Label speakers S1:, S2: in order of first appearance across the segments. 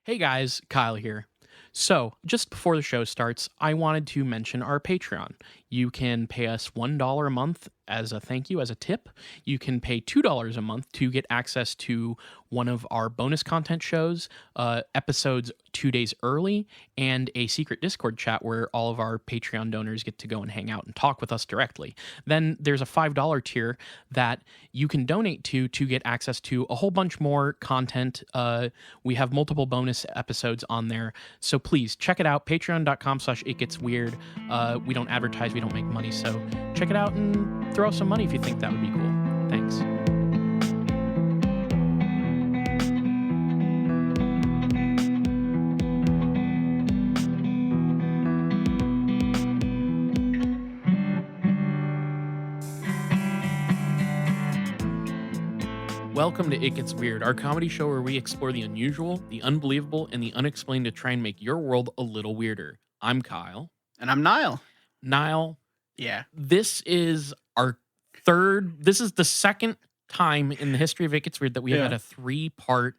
S1: Hey guys, Kyle here. So, just before the show starts, I wanted to mention our Patreon. You can pay us $1 a month as a thank you, as a tip. You can pay $2 a month to get access to one of our bonus content shows, episodes 2 days early, and a secret Discord chat where all of our Patreon donors get to go and hang out and talk with us directly. Then there's a $5 tier that you can donate to get access to a whole bunch more content. We have multiple bonus episodes on there. So please check it out. Patreon.com/itgetsweird. We don't advertise, we don't make money. So check it out and throw us some money if you think that would be cool. Thanks. Welcome to It Gets Weird, our comedy show where we explore the unusual, the unbelievable, and the unexplained to try and make your world a little weirder. I'm Kyle.
S2: And I'm Niall.
S1: Niall,
S2: Yeah.
S1: this is the second time in the history of It Gets Weird that we have had a 3-part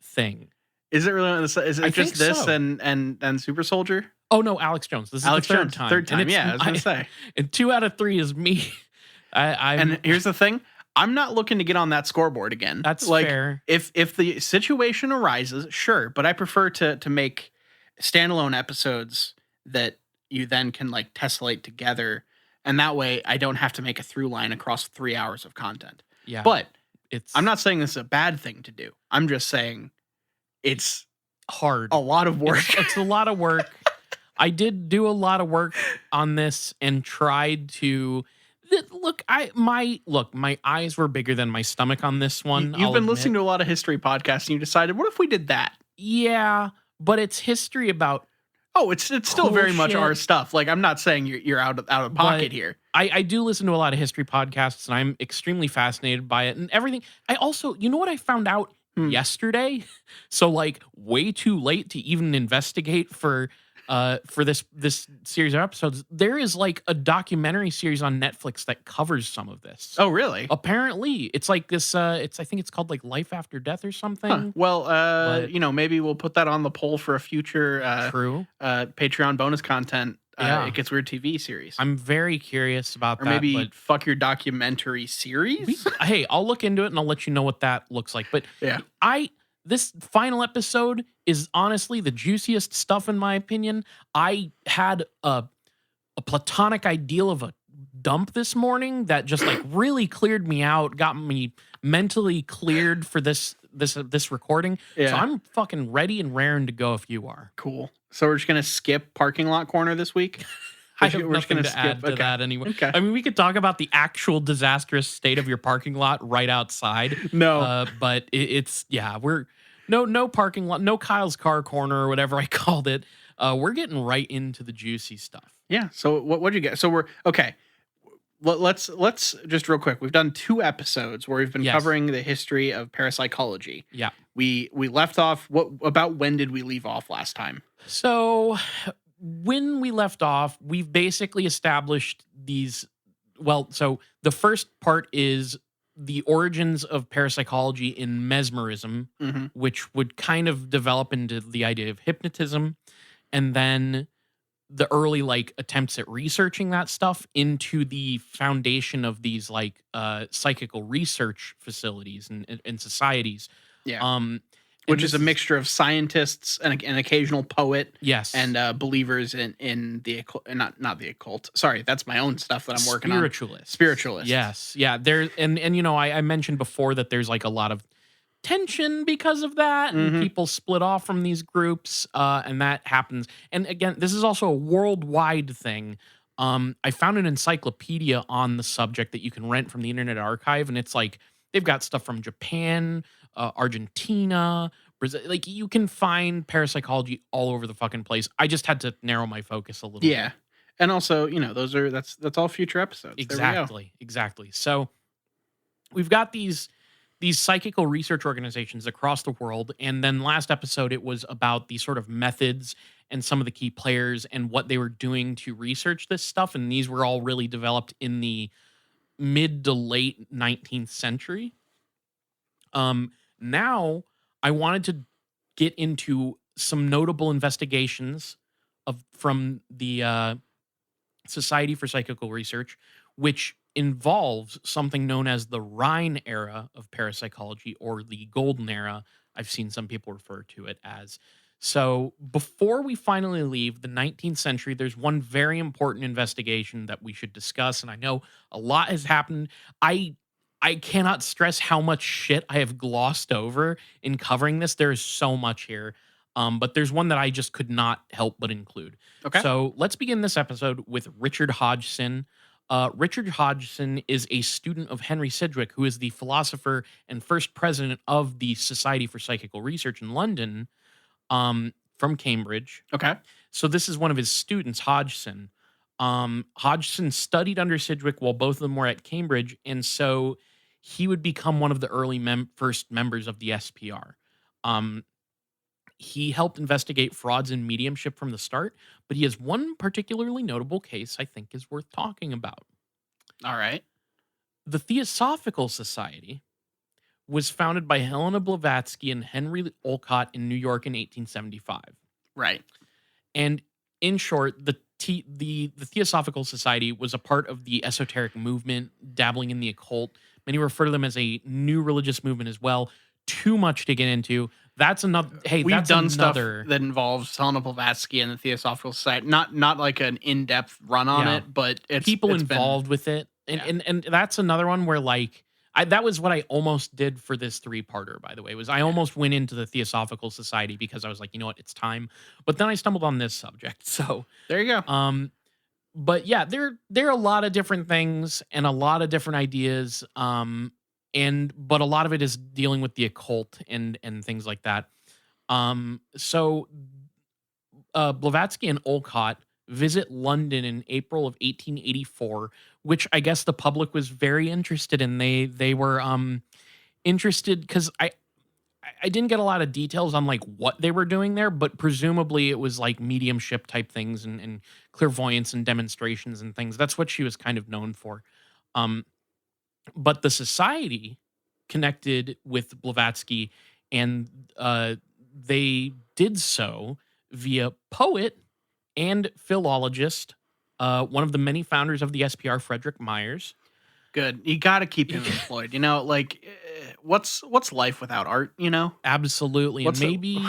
S1: thing.
S2: Is it really? Is it
S1: I
S2: just
S1: think
S2: this
S1: so.
S2: and Super Soldier?
S1: Oh no, Alex Jones. This is
S2: Alex
S1: the third
S2: Jones,
S1: time.
S2: third time. Yeah, I was gonna say.
S1: And 2 out of 3 is me.
S2: And here's the thing: I'm not looking to get on that scoreboard again.
S1: That's
S2: like,
S1: fair.
S2: If the situation arises, sure, but I prefer to make standalone episodes that you then can like tessellate together, and that way I don't have to make a through line across 3 hours of content.
S1: Yeah,
S2: But
S1: it's
S2: I'm not saying this is a bad thing to do. I'm just saying it's
S1: hard.
S2: a lot of work.
S1: It's a lot of work. I did do a lot of work on this and tried to my eyes were bigger than my stomach on this one.
S2: You've been listening to a lot of history podcasts and you decided, what if we did that?
S1: Yeah, but it's history about
S2: it's still very much
S1: shit.
S2: our stuff. Like, I'm not saying you're out of pocket
S1: But
S2: here.
S1: I do listen to a lot of history podcasts and I'm extremely fascinated by it and everything. I also, you know what I found out yesterday? So like way too late to even investigate for this series of episodes. There is like a documentary series on Netflix that covers some of this.
S2: Oh, really?
S1: Apparently, it's like this. I think it's called like Life After Death or something.
S2: Huh. Well, maybe we'll put that on the poll for a future
S1: True.
S2: Patreon bonus content.
S1: Yeah.
S2: It Gets Weird TV series.
S1: I'm very curious about
S2: or
S1: that.
S2: maybe fuck your documentary series.
S1: Hey, I'll look into it and I'll let you know what that looks like. But
S2: yeah,
S1: this final episode is honestly the juiciest stuff in my opinion. I had a platonic ideal of a dump this morning that just like really cleared me out, got me mentally cleared for this recording.
S2: Yeah.
S1: So I'm fucking ready and raring to go if you are.
S2: Cool. So we're just gonna skip parking lot corner this week.
S1: I have nothing to add to that anyway.
S2: Okay.
S1: I mean, we could talk about the actual disastrous state of your parking lot right outside.
S2: No.
S1: But we're no parking lot, no Kyle's car corner or whatever I called it. We're getting right into the juicy stuff.
S2: Yeah. So what'd you get? So we're okay. Let's just real quick. We've done 2 episodes where we've been covering the history of parapsychology.
S1: Yeah.
S2: We left off. When did we leave off last time?
S1: So when we left off, we've basically established these. Well, so the first part is the origins of parapsychology in mesmerism, which would kind of develop into the idea of hypnotism, and then the early like attempts at researching that stuff into the foundation of these like psychical research facilities and societies.
S2: Yeah. Which is a mixture of scientists and an occasional poet.
S1: Yes.
S2: And believers in the occult, not the occult. Sorry, that's my own stuff that I'm working on. Spiritualists.
S1: Yes. Yeah. There and I mentioned before that there's like a lot of tension because of that, and people split off from these groups, and that happens. And again, this is also a worldwide thing. I found an encyclopedia on the subject that you can rent from the Internet Archive, and it's like they've got stuff from Japan, Argentina, Brazil. Like you can find parapsychology all over the fucking place. I just had to narrow my focus a little bit.
S2: Yeah. And also, that's all future episodes.
S1: Exactly. So we've got these psychical research organizations across the world. And then last episode, it was about the sort of methods and some of the key players and what they were doing to research this stuff. And these were all really developed in the mid to late 19th century. Now I wanted to get into some notable investigations from the Society for Psychical Research, which involves something known as the Rhine era of parapsychology, or the golden era. I've seen some people refer to it as. So before we finally leave the 19th century, there's one very important investigation that we should discuss. And I know a lot has happened. I cannot stress how much shit I have glossed over in covering this. There is so much here. But there's one that I just could not help but include.
S2: Okay.
S1: So let's begin this episode with Richard Hodgson. Richard Hodgson is a student of Henry Sidgwick, who is the philosopher and first president of the Society for Psychical Research in London, from Cambridge.
S2: Okay.
S1: So this is one of his students, Hodgson. Hodgson studied under Sidgwick while both of them were at Cambridge, and so he would become one of the early first members of the SPR. He helped investigate frauds in mediumship from the start, but he has one particularly notable case I think is worth talking about.
S2: All right.
S1: The Theosophical Society was founded by Helena Blavatsky and Henry Olcott in New York in 1875.
S2: Right.
S1: And in short, the Theosophical Society was a part of the esoteric movement, dabbling in the occult. Many refer to them as a new religious movement as well. Too much to get into. That's another. Hey,
S2: We've
S1: that's
S2: done
S1: another
S2: stuff that involves Helena Blavatsky and the Theosophical Society. Not like an in-depth run on
S1: Yeah.
S2: it, but it's
S1: people
S2: it's
S1: involved with it, and that's another one where like that was what I almost did for this 3-parter. By the way, was I almost went into the Theosophical Society because I was like, you know what, it's time. But then I stumbled on this subject. So
S2: There you go.
S1: but yeah, there are a lot of different things and a lot of different ideas. But a lot of it is dealing with the occult and things like that. So Blavatsky and Olcott visit London in April of 1884, which I guess the public was very interested in. They were interested because I didn't get a lot of details on like what they were doing there, but presumably it was like mediumship type things and clairvoyance and demonstrations and things. That's what she was kind of known for. But the society connected with Blavatsky, and they did so via poet and philologist, one of the many founders of the SPR, Frederick Myers.
S2: Good. You got to keep him employed. You know, like what's life without art? You know,
S1: Absolutely.
S2: What's
S1: And
S2: the-
S1: maybe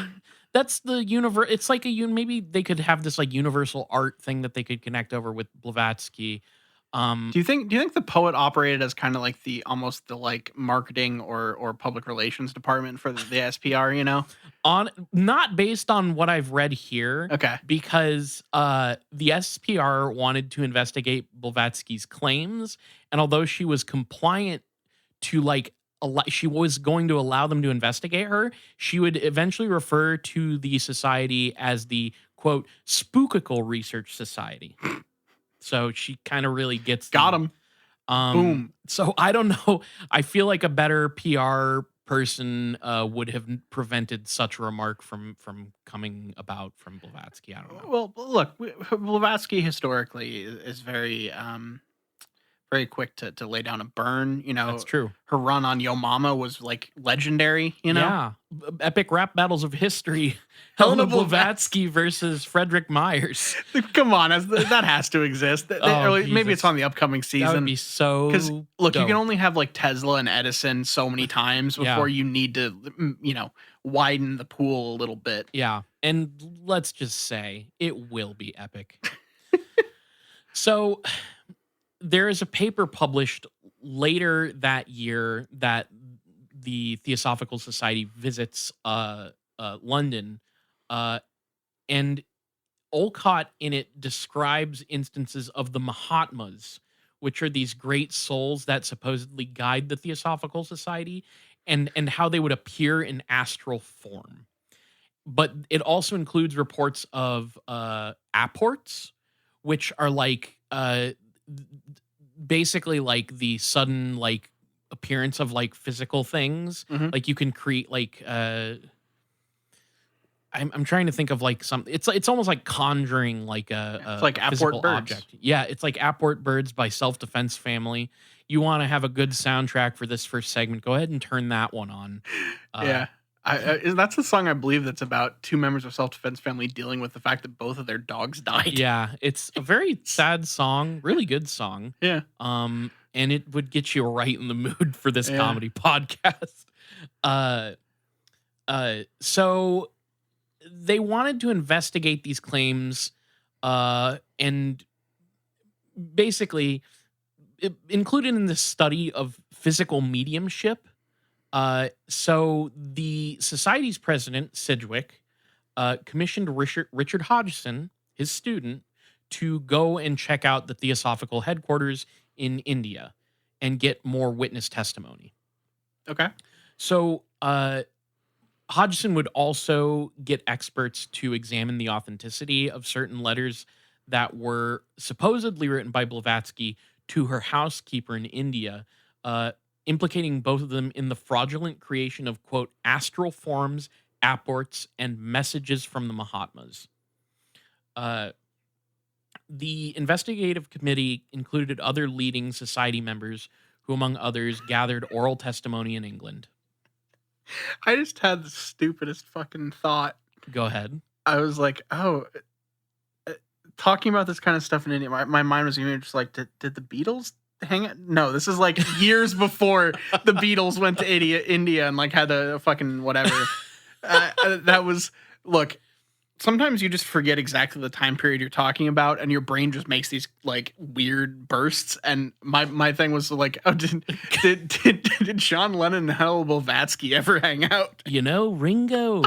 S1: that's the universe. It's like maybe they could have this like universal art thing that they could connect over with Blavatsky.
S2: do you think the poet operated as kind of like the almost the like marketing or public relations department for the SPR? You know,
S1: On not based on what I've read here.
S2: okay,
S1: Because the SPR wanted to investigate Blavatsky's claims, and although she was compliant to like she was going to allow them to investigate her, she would eventually refer to the society as the quote Psychical Research Society. So she kind of really gets
S2: got
S1: them.
S2: him. Boom.
S1: So I don't know. I feel like a better PR person would have prevented such a remark from coming about from Blavatsky. I don't know.
S2: Well, look, Blavatsky historically is very very quick to lay down a burn. You know,
S1: That's true.
S2: her run on Yo Mama was like legendary. You know,
S1: Yeah. Epic rap battles of history.
S2: Helena
S1: Helena Blavatsky versus Frederick Myers.
S2: come on, that has to exist.
S1: Oh,
S2: Or maybe
S1: Jesus.
S2: it's on the upcoming
S1: That would
S2: season.
S1: be so.
S2: Because look, you
S1: dope.
S2: can only have like Tesla and Edison so many times
S1: Yeah.
S2: before you need to, widen the pool a little bit.
S1: Yeah. And let's just say it will be epic. So there is a paper published later that year that the Theosophical Society visits London, and Olcott in it describes instances of the Mahatmas, which are these great souls that supposedly guide the Theosophical Society, and how they would appear in astral form. But it also includes reports of apports, which are like basically like the sudden like appearance of like physical things.
S2: Mhm.
S1: Like you can create like I'm trying to think of like some. It's almost like conjuring like
S2: It's like
S1: a
S2: apport
S1: physical
S2: birds.
S1: object. Yeah, it's like Apport Birds by Self Defense Family. You want to have a good soundtrack for this first segment? Go ahead and turn that one on.
S2: Yeah. That's a song I believe that's about two members of self-defense family dealing with the fact that both of their dogs died.
S1: Yeah, it's a very sad song, really good song.
S2: Yeah.
S1: And it would get you right in the mood for this
S2: Yeah.
S1: comedy podcast. So they wanted to investigate these claims, and basically included in the study of physical mediumship. So the society's president, Sidgwick, commissioned Richard Hodgson, his student, to go and check out the Theosophical headquarters in India and get more witness testimony.
S2: Okay.
S1: So Hodgson would also get experts to examine the authenticity of certain letters that were supposedly written by Blavatsky to her housekeeper in India, implicating both of them in the fraudulent creation of, quote, astral forms, apports, and messages from the Mahatmas. The investigative committee included other leading society members who, among others, gathered oral testimony in England.
S2: I just had the stupidest fucking thought.
S1: Go ahead.
S2: I was like, talking about this kind of stuff in India, my mind was even just like, did the Beatles hang it? No, this is like years before the Beatles went to India and like had a fucking whatever. That was, look, sometimes you just forget exactly the time period you're talking about and your brain just makes these like weird bursts. And my thing was like, oh, did John Lennon and Helena Blavatsky ever hang out?
S1: You know, Ringo,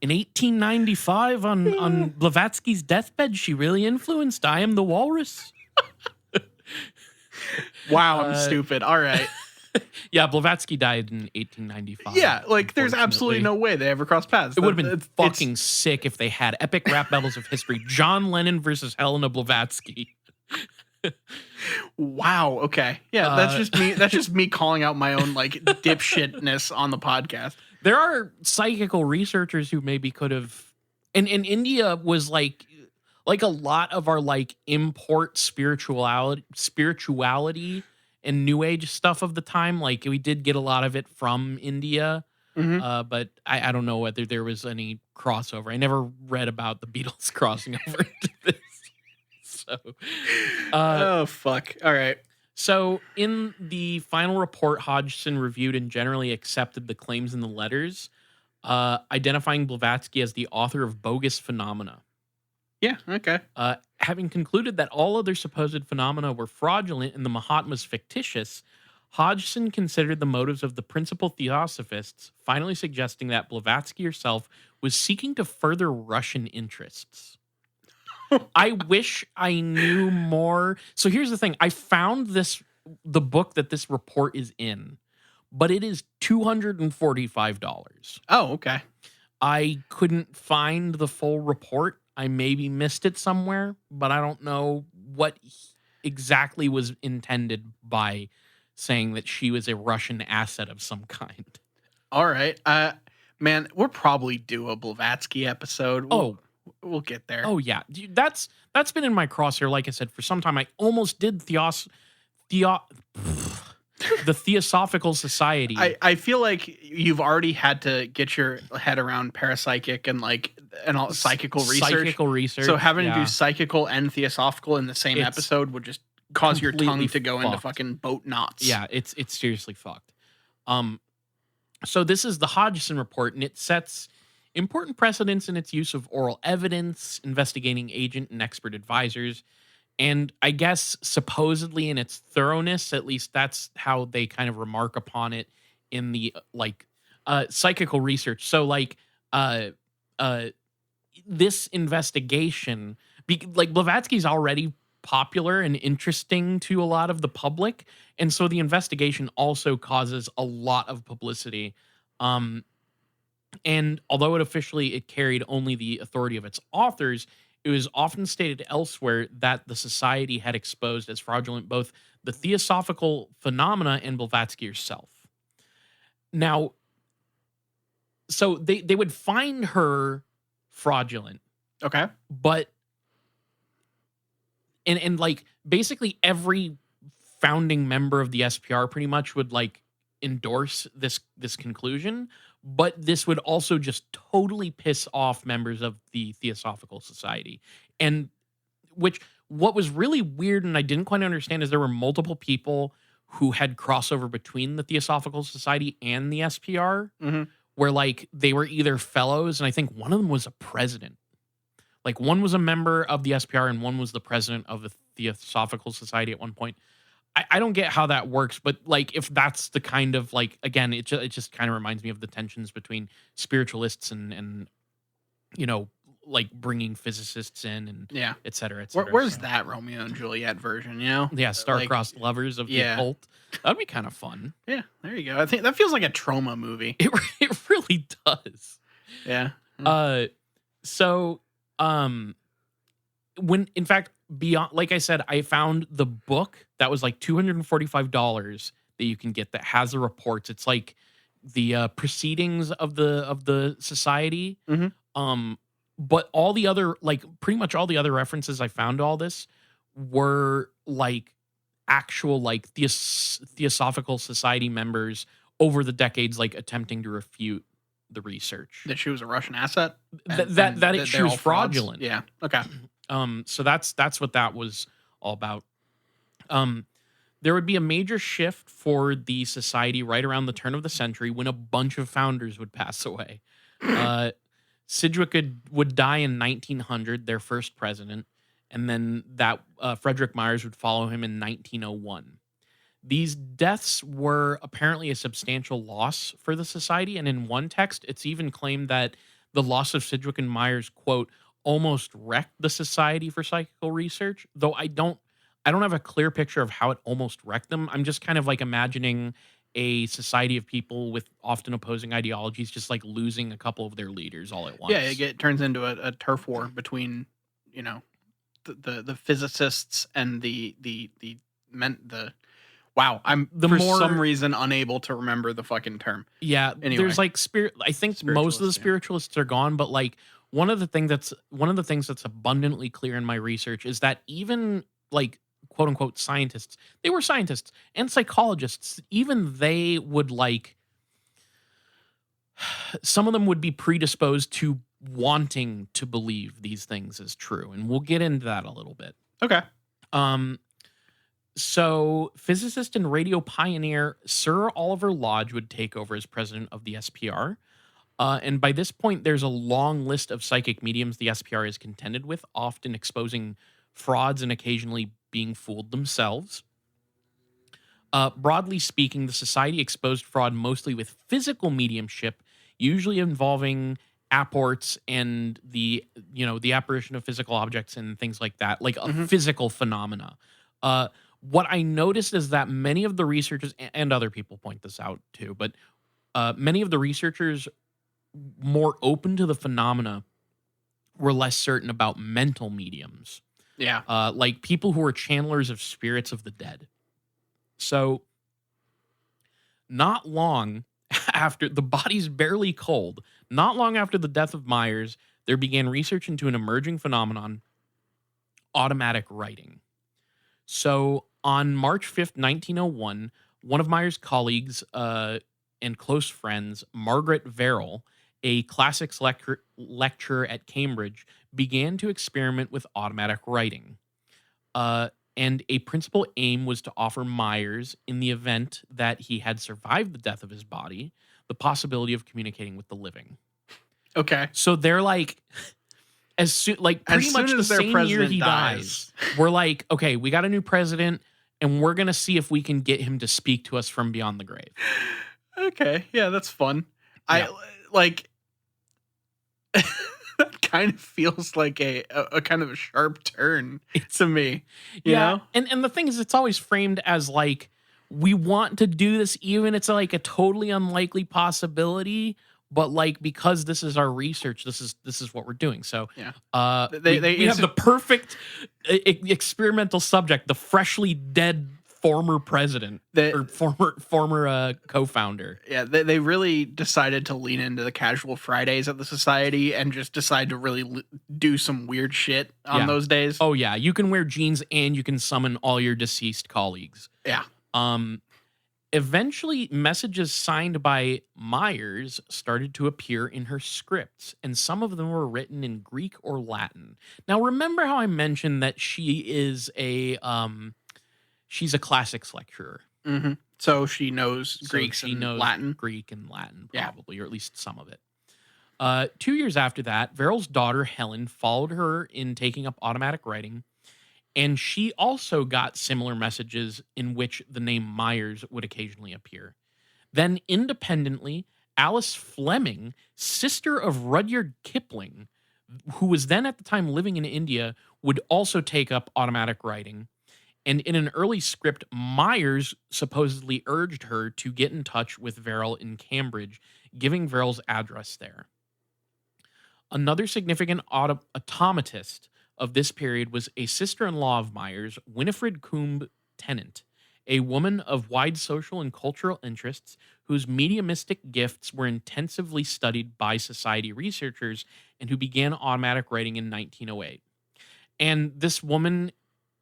S1: in 1895 on Blavatsky's deathbed, she really influenced I Am the Walrus.
S2: Wow, I'm stupid. All right.
S1: Yeah, Blavatsky died in 1895.
S2: Yeah, like there's absolutely no way they ever crossed paths.
S1: It would have been fucking sick if they had epic rap battles of history. John Lennon versus Helena Blavatsky.
S2: Wow. Okay. Yeah, that's just me. That's just me calling out my own like dipshitness on the podcast.
S1: There are psychical researchers who maybe could have, and India was like a lot of our like import spirituality and new age stuff of the time. Like we did get a lot of it from India.
S2: Mm-hmm.
S1: But I don't know whether there was any crossover. I never read about the Beatles crossing over into this. So,
S2: oh fuck! All right.
S1: So in the final report, Hodgson reviewed and generally accepted the claims in the letters, identifying Blavatsky as the author of bogus phenomena.
S2: Yeah. Okay.
S1: Having concluded that all other supposed phenomena were fraudulent and the Mahatmas fictitious, Hodgson considered the motives of the principal theosophists, finally suggesting that Blavatsky herself was seeking to further Russian interests. I wish I knew more. So here's the thing. I found the book that this report is in, but it is $245.
S2: Oh, okay.
S1: I couldn't find the full report. I maybe missed it somewhere, but I don't know what exactly was intended by saying that she was a Russian asset of some kind.
S2: All right. Man, we'll probably do a Blavatsky episode. We'll get there.
S1: Oh yeah. Dude, that's been in my crosshair, like I said, for some time. I almost did the Theosophical Society.
S2: I feel like you've already had to get your head around parapsychic and all psychical research.
S1: Psychical research.
S2: So having to do psychical and theosophical in the same episode would just cause your tongue to go into fucking boat knots.
S1: Yeah, it's seriously fucked. So this is the Hodgson report, and it sets important precedents in its use of oral evidence, investigating agent and expert advisors, and I guess supposedly in its thoroughness, at least that's how they kind of remark upon it in the psychical research. So this investigation, Blavatsky's already popular and interesting to a lot of the public, and so the investigation also causes a lot of publicity. And although it carried only the authority of its authors, it was often stated elsewhere that the society had exposed as fraudulent both the theosophical phenomena and Blavatsky herself. Now, so they would find her fraudulent.
S2: Okay.
S1: But and like basically every founding member of the SPR pretty much would like endorse this conclusion. but this would also just totally piss off members of the Theosophical Society. And what was really weird and I didn't quite understand is there were multiple people who had crossover between the Theosophical Society and the SPR,
S2: Mhm.
S1: where like they were either fellows, and I think one of them was a president. Like one was a member of the SPR and one was the president of the Theosophical Society at one point. I don't get how that works, but like if that's the kind of like again, it just kind of reminds me of the tensions between spiritualists and you know like bringing physicists in and
S2: Yeah.
S1: et cetera, et cetera.
S2: Where's
S1: So,
S2: that Romeo and Juliet version, you know?
S1: yeah,
S2: Like,
S1: star-crossed lovers of the
S2: yeah.
S1: occult. That'd be kind of fun.
S2: yeah, there you go. I think that feels like a trauma movie.
S1: It really does.
S2: Yeah.
S1: So when in fact beyond like I said, I found the book that was like $245 that you can get that has the reports. It's like the proceedings of the society.
S2: Mhm.
S1: But all the other like pretty much all the other references I found to all this were like actual like Theosophical Society members over the decades like attempting to refute the research.
S2: That she was a Russian asset.
S1: That she
S2: they're
S1: was
S2: all frauds?
S1: fraudulent.
S2: Yeah. Okay.
S1: So that's what that was all about. There would be a major shift for the society right around the turn of the century when a bunch of founders would pass away. Sidgwick would die in 1900, their first president, and then that Frederick Myers would follow him in 1901. These deaths were apparently a substantial loss for the society, and in one text, it's even claimed that the loss of Sidgwick and Myers, quote, almost wrecked the Society for Psychical Research, though I don't have a clear picture of how it almost wrecked them. I'm just kind of like imagining a society of people with often opposing ideologies just like losing a couple of their leaders all at once.
S2: Yeah, it turns into a turf war between, you know, the physicists and the wow, I'm for some reason unable to remember the fucking term.
S1: Yeah,
S2: Anyway.
S1: there's like I think most of the spiritualists are gone, but like one of the things that's abundantly clear in my research is that even like quote unquote scientists, they were scientists and psychologists, even they would like some of them would be predisposed to wanting to believe these things as true, and we'll get into that a little bit.
S2: Okay.
S1: So physicist and radio pioneer Sir Oliver Lodge would take over as president of the SPR. And by this point, there's a long list of psychic mediums the SPR is contended with, often exposing frauds and occasionally being fooled themselves. Broadly speaking, the society exposed fraud mostly with physical mediumship, usually involving apports and the apparition of physical objects and things like that, like a physical phenomena. What I noticed is that many of the researchers, and other people point this out too, but many of the researchers more open to the phenomena were less certain about mental mediums.
S2: Yeah.
S1: Like people who are channelers of spirits of the dead. So not long after the body's barely cold, not long after the death of Myers, there began research into an emerging phenomenon, automatic writing. So on March 5th, 1901, one of Myers' colleagues and close friends, Margaret Verrill, a classics lecturer at Cambridge, began to experiment with automatic writing. And a principal aim was to offer Myers, in the event that he had survived the death of his body, the possibility of communicating with the living.
S2: Okay.
S1: So they're like, pretty much the same year he dies, we're like, okay, we got a new president, and we're going to see if we can get him to speak to us from beyond the grave.
S2: Okay. Yeah, that's fun.
S1: Yeah.
S2: That kind of feels like a kind of a sharp turn to me. You know?
S1: And the thing is, it's always framed as like, we want to do this, even it's like a totally unlikely possibility, but like because this is our research, this is what we're doing. So
S2: yeah,
S1: we have the perfect experimental subject, the freshly dead former president or former co-founder.
S2: Yeah, they really decided to lean into the casual Fridays at the society and just decide to really do some weird shit on those days.
S1: Oh yeah, you can wear jeans and you can summon all your deceased colleagues.
S2: Yeah.
S1: Eventually, messages signed by Myers started to appear in her scripts, and some of them were written in Greek or Latin. Now, remember how I mentioned that she's a classics lecturer.
S2: So she knows
S1: So
S2: Greeks
S1: she
S2: and
S1: knows
S2: Latin.
S1: Greek and Latin,
S2: Yeah.
S1: probably, or at least some of it. 2 years after that, Verrill's daughter, Helen, followed her in taking up automatic writing, and she also got similar messages in which the name Myers would occasionally appear. Then, independently, Alice Fleming, sister of Rudyard Kipling, who was then at the time living in India, would also take up automatic writing. And in an early script, Myers supposedly urged her to get in touch with Verrill in Cambridge, giving Verrill's address there. Another significant automatist of this period was a sister-in-law of Myers, Winifred Coombe Tennant, a woman of wide social and cultural interests whose mediumistic gifts were intensively studied by society researchers and who began automatic writing in 1908. And this woman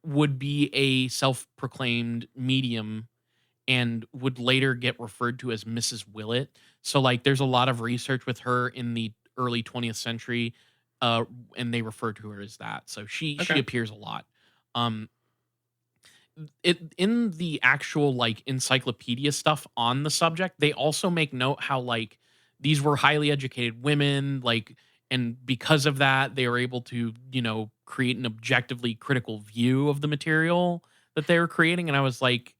S1: would be a self-proclaimed medium and would later get referred to as Mrs. Willett. So like there's a lot of research with her in the early 20th century and they refer to her as that. So she
S2: Okay.
S1: appears a lot. It in the actual like encyclopedia stuff on the subject, they also make note how like these were highly educated women, like, and because of that, they were able to, create an objectively critical view of the material that they were creating. And I was like,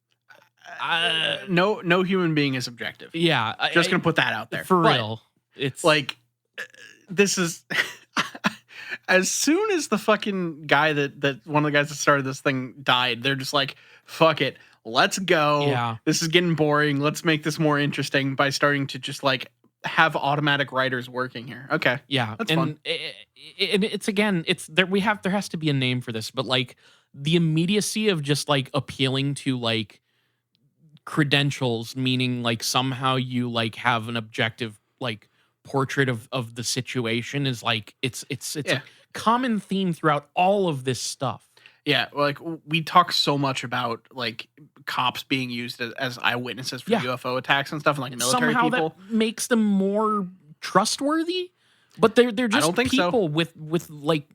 S2: No human being is objective.
S1: yeah,
S2: Just gonna put that out there.
S1: For
S2: But,
S1: real. It's
S2: like, this is as soon as the fucking guy that one of the guys that started this thing died, they're just like, fuck it, let's go.
S1: Yeah.
S2: This is getting boring. Let's make this more interesting by starting to just like have automatic writers working here. Okay.
S1: Yeah,
S2: That's
S1: and
S2: fun.
S1: it's again, it's there. There has to be a name for this, but like the immediacy of just like appealing to like credentials, meaning like somehow you like have an objective like portrait of the situation is like it's
S2: Yeah.
S1: a common theme throughout all of this stuff.
S2: Yeah, like we talk so much about like cops being used as eyewitnesses for
S1: Yeah.
S2: UFO attacks and stuff, and like military
S1: Somehow
S2: people.
S1: that makes them more trustworthy, but they're just
S2: don't think so.
S1: people with like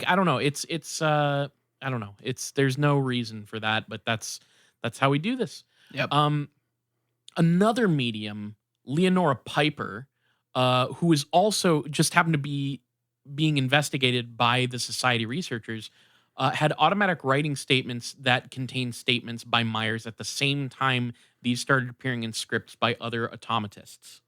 S1: I don't know. It's I don't know. There's no reason for that, but that's how we do this.
S2: Yep.
S1: Another medium, Leonora Piper, who is also just happened to be being investigated by the society researchers, had automatic writing statements that contained statements by Myers at the same time these started appearing in scripts by other automatists.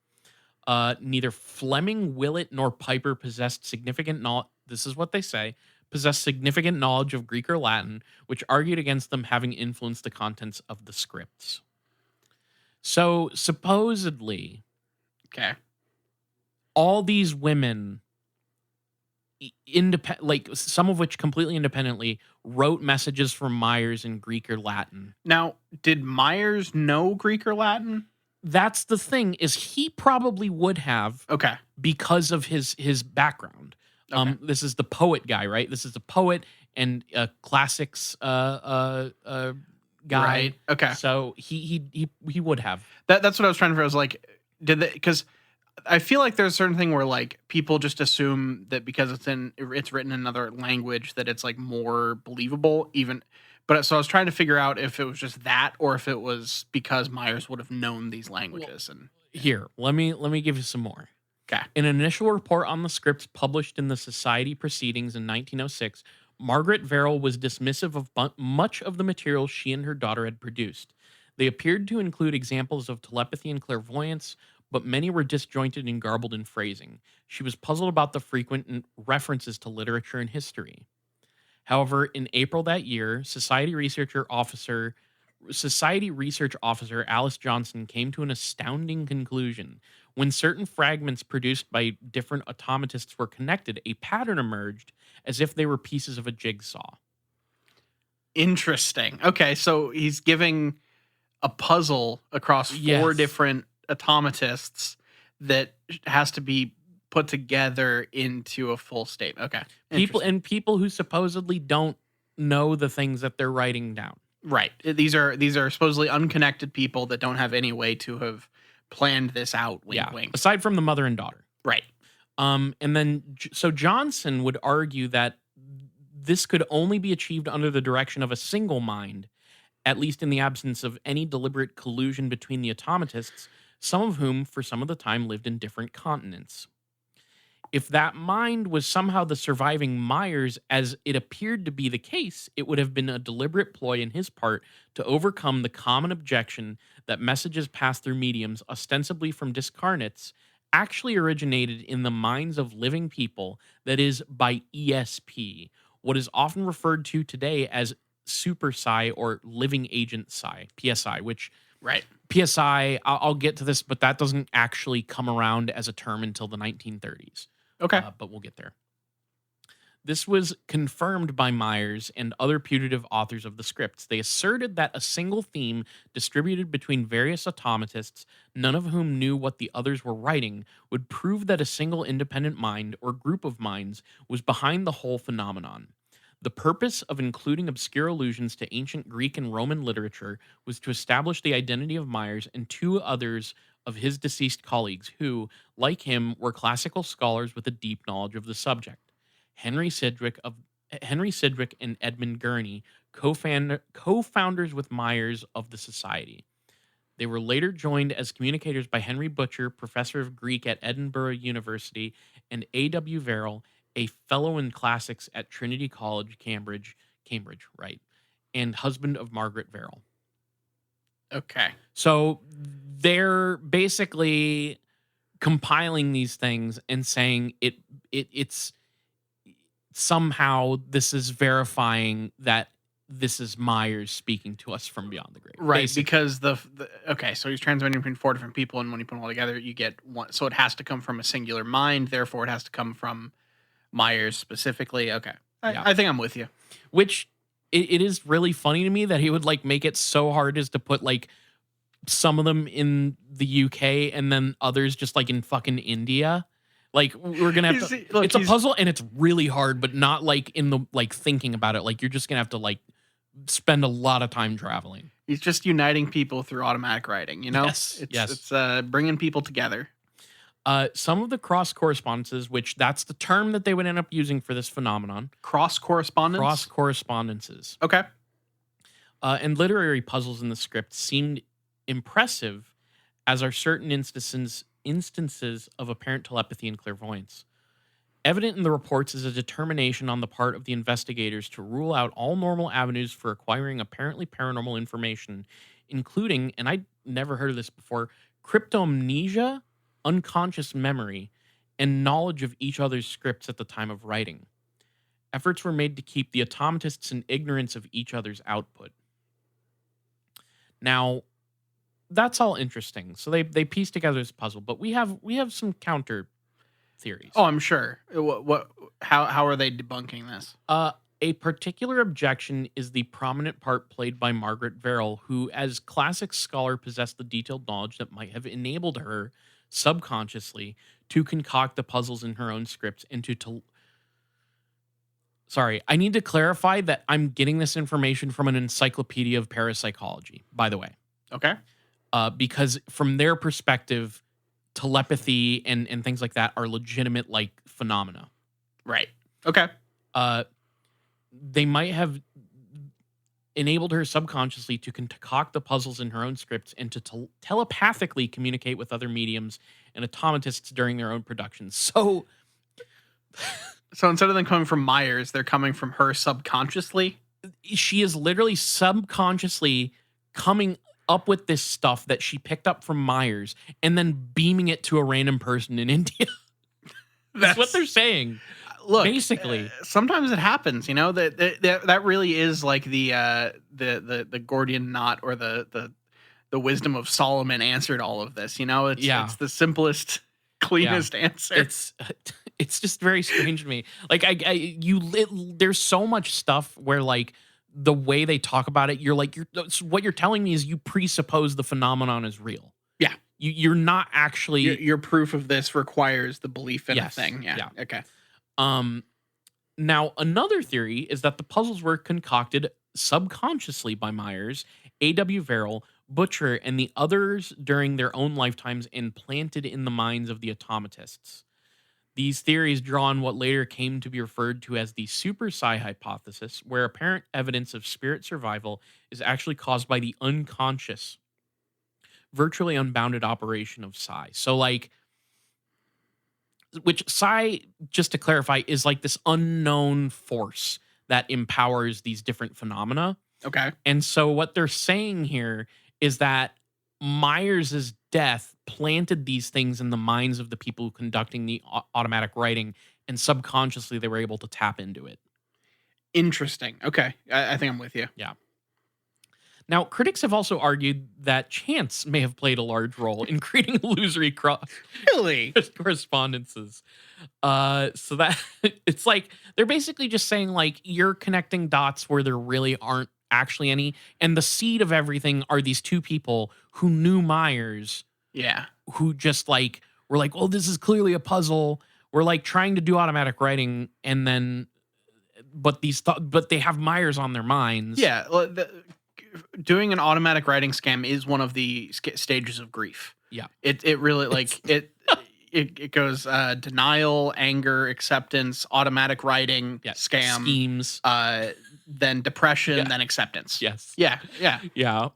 S1: Neither Fleming, Willett, nor Piper possessed significant knowledge. This is what they say. Possessed significant knowledge of Greek or Latin, which argued against them having influenced the contents of the scripts. So supposedly,
S2: Okay.
S1: all these women, like some of which completely independently, wrote messages from Myers in Greek or Latin.
S2: Now, did Myers know Greek or Latin?
S1: That's the thing, is he probably would have
S2: Okay.
S1: because of his background.
S2: Okay.
S1: This is the poet guy, right? This is a poet and a classics guy.
S2: Right. Okay.
S1: So he would have.
S2: That's what I was trying to figure. I was like, did they? Because I feel like there's a certain thing where like people just assume that because it's written in another language that it's like more believable. Even, but so I was trying to figure out if it was just that or if it was because Myers would have known these languages. And
S1: Here, let me give you some more.
S2: okay.
S1: In an initial report on the scripts published in the Society Proceedings in 1906, Margaret Verrill was dismissive of much of the material she and her daughter had produced. They appeared to include examples of telepathy and clairvoyance, but many were disjointed and garbled in phrasing. She was puzzled about the frequent references to literature and history. However, in April that year, Society Research Officer Alice Johnson came to an astounding conclusion. When certain fragments produced by different automatists were connected, a pattern emerged as if they were pieces of a jigsaw.
S2: Interesting. Okay, so he's giving a puzzle across four
S1: Yes.
S2: different automatists that has to be put together into a full statement. Okay.
S1: People
S2: Interesting.
S1: who supposedly don't know the things that they're writing down.
S2: Right. These are supposedly unconnected people that don't have any way to have planned this out. Wink,
S1: Yeah.
S2: wink.
S1: Aside from the mother and daughter.
S2: Right.
S1: And then, so Johnson would argue that this could only be achieved under the direction of a single mind, at least in the absence of any deliberate collusion between the automatists, some of whom, for some of the time, lived in different continents. If that mind was somehow the surviving Myers, as it appeared to be the case, it would have been a deliberate ploy in his part to overcome the common objection that messages passed through mediums, ostensibly from discarnates, actually originated in the minds of living people, that is, by ESP, what is often referred to today as super psi or living agent psi, PSI, which
S2: Right.
S1: PSI, I'll get to this, but that doesn't actually come around as a term until the 1930s.
S2: Okay.
S1: But we'll get there. This was confirmed by Myers and other putative authors of the scripts. They asserted that a single theme distributed between various automatists, none of whom knew what the others were writing, would prove that a single independent mind or group of minds was behind the whole phenomenon. The purpose of including obscure allusions to ancient Greek and Roman literature was to establish the identity of Myers and two others of his deceased colleagues who, like him, were classical scholars with a deep knowledge of the subject. Henry Sidgwick and Edmund Gurney, co-founders with Myers of the Society. They were later joined as communicators by Henry Butcher, professor of Greek at Edinburgh University, and A.W. Verrill, a fellow in classics at Trinity College, Cambridge, right, and husband of Margaret Verrill.
S2: Okay.
S1: So they're basically compiling these things and saying it's somehow this is verifying that this is Myers speaking to us from beyond the grave.
S2: Right,
S1: basically.
S2: because okay, so he's transmitting between four different people, and when you put them all together, you get one. So it has to come from a singular mind, therefore it has to come from Myers specifically. Okay.
S1: Yeah.
S2: I think I'm with you.
S1: Which it is really funny to me that he would like make it so hard as to put like some of them in the UK and then others just like in fucking India. Like we're gonna have to.
S2: Look,
S1: it's a puzzle and it's really hard, but not like in the like thinking about it. Like you're just gonna have to like spend a lot of time traveling.
S2: He's just uniting people through automatic writing. You know,
S1: Yes,
S2: it's bringing people together.
S1: Some of the cross correspondences, which that's the term that they would end up using for this phenomenon.
S2: Cross correspondence.
S1: Cross correspondences.
S2: Okay.
S1: And literary puzzles in the script seemed impressive, as are certain instances of apparent telepathy and clairvoyance. Evident in the reports is a determination on the part of the investigators to rule out all normal avenues for acquiring apparently paranormal information, including, and I'd never heard of this before, cryptomnesia, unconscious memory, and knowledge of each other's scripts at the time of writing. Efforts were made to keep the automatists in ignorance of each other's output. Now, that's all interesting. So they piece together this puzzle, but we have some counter theories.
S2: Oh, I'm sure. How are they debunking this?
S1: A particular objection is the prominent part played by Margaret Verrill, who, as classic scholar, possessed the detailed knowledge that might have enabled her subconsciously to concoct the puzzles in her own scripts and to Sorry, I need to clarify that I'm getting this information from an encyclopedia of parapsychology, by the way.
S2: Okay.
S1: Because from their perspective, telepathy and things like that are legitimate like phenomena.
S2: Right. Okay.
S1: They might have enabled her subconsciously to concoct the puzzles in her own scripts and to telepathically communicate with other mediums and automatists during their own productions. So
S2: instead of them coming from Myers, they're coming from her subconsciously?
S1: She is literally subconsciously coming up with this stuff that she picked up from Myers and then beaming it to a random person in India. That's what they're saying.
S2: Look,
S1: basically,
S2: sometimes it happens. You know that really is like the Gordian knot or the wisdom of Solomon answered all of this. You know, it's the simplest, cleanest answer.
S1: It's just very strange to me. Like there's so much stuff where like the way they talk about it, what you're telling me is you presuppose the phenomenon is real.
S2: Yeah.
S1: You're not actually
S2: your proof of this requires the belief in a thing. Yeah. Okay.
S1: Now another theory is that the puzzles were concocted subconsciously by Myers, A.W. Verrill, Butcher, and the others during their own lifetimes and planted in the minds of the automatists. These theories draw on what later came to be referred to as the super psi hypothesis, where apparent evidence of spirit survival is actually caused by the unconscious, virtually unbounded operation of psi. So, like, which psi, just to clarify, is like this unknown force that empowers these different phenomena.
S2: Okay.
S1: And so what they're saying here is that Myers's death planted these things in the minds of the people conducting the automatic writing, and subconsciously they were able to tap into it.
S2: Interesting. Okay. I think I'm with you.
S1: Yeah. Now, critics have also argued that chance may have played a large role in creating illusory
S2: Really?
S1: correspondences. So that it's like they're basically just saying like you're connecting dots where there really aren't actually any, and the seed of everything are these two people who knew Myers,
S2: Yeah.
S1: who just like were like, "Oh, this is clearly a puzzle." We're like trying to do automatic writing, and then, but but they have Myers on their minds.
S2: Yeah. Well, doing an automatic writing scam is one of the stages of grief.
S1: Yeah.
S2: It really like it goes denial, anger, acceptance, automatic writing,
S1: Yeah.
S2: scam,
S1: Schemes.
S2: then depression,
S1: Yeah.
S2: then acceptance.
S1: Yes.
S2: Yeah. Yeah.
S1: Yeah.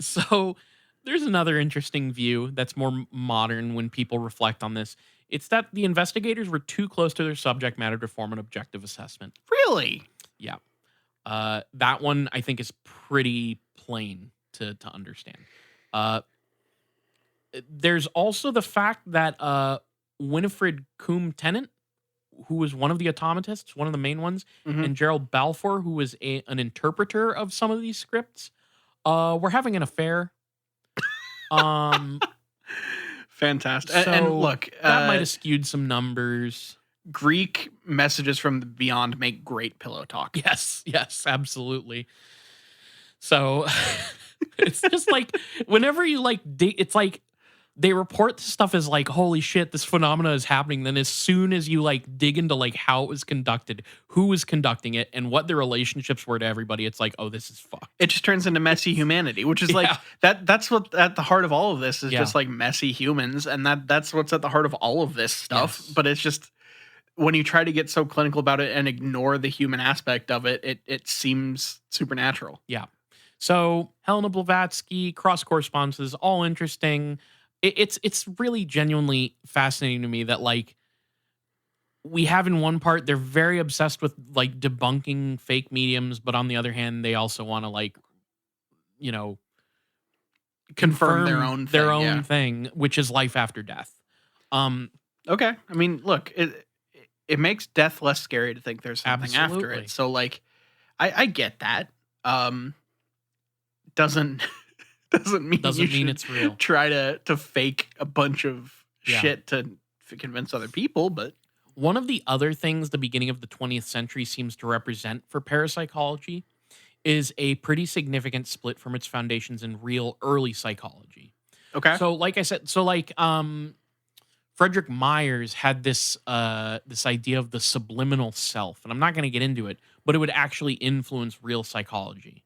S1: So there's another interesting view that's more modern when people reflect on this. It's that the investigators were too close to their subject matter to form an objective assessment.
S2: Really?
S1: Yeah. That one I think is pretty plain to understand. There's also the fact that Winifred Coombe Tennant, who was one of the automatists, one of the main ones,
S2: Mhm.
S1: and Gerald Balfour, who was an interpreter of some of these scripts, were having an affair.
S2: Fantastic.
S1: So
S2: And look,
S1: that might have skewed some numbers.
S2: Greek messages from the beyond make great pillow talk.
S1: Yes, absolutely. So it's just like whenever you like it's like they report this stuff as like, holy shit, this phenomena is happening. Then as soon as you like dig into like how it was conducted, who was conducting it, and what the relationships were to everybody, it's like, oh, this is fucked.
S2: It just turns into messy humanity, which is like
S1: Yeah.
S2: that's what at the heart of all of this is
S1: Yeah.
S2: just like messy humans, and that's what's at the heart of all of this stuff.
S1: Yes.
S2: But it's just when you try to get so clinical about it and ignore the human aspect of it, it seems supernatural.
S1: Yeah. So Helena Blavatsky, cross correspondences, all interesting. It's really genuinely fascinating to me that like we have in one part they're very obsessed with like debunking fake mediums, but on the other hand they also want to like, you know,
S2: Confirm
S1: confirm
S2: their own thing, yeah.
S1: thing, which is life after death.
S2: Okay. I mean, look, it makes death less scary to think there's something after
S1: Absolutely.
S2: it. So like I get that. Doesn't mean
S1: Doesn't
S2: you
S1: mean
S2: should
S1: it's real.
S2: try to fake a bunch of
S1: Yeah.
S2: shit to convince other people, but
S1: One of the other things the beginning of the 20th century seems to represent for parapsychology is a pretty significant split from its foundations in real early psychology.
S2: okay.
S1: So like I said, so like Frederick Myers had this this idea of the subliminal self, and I'm not going to get into it, but it would actually influence real psychology.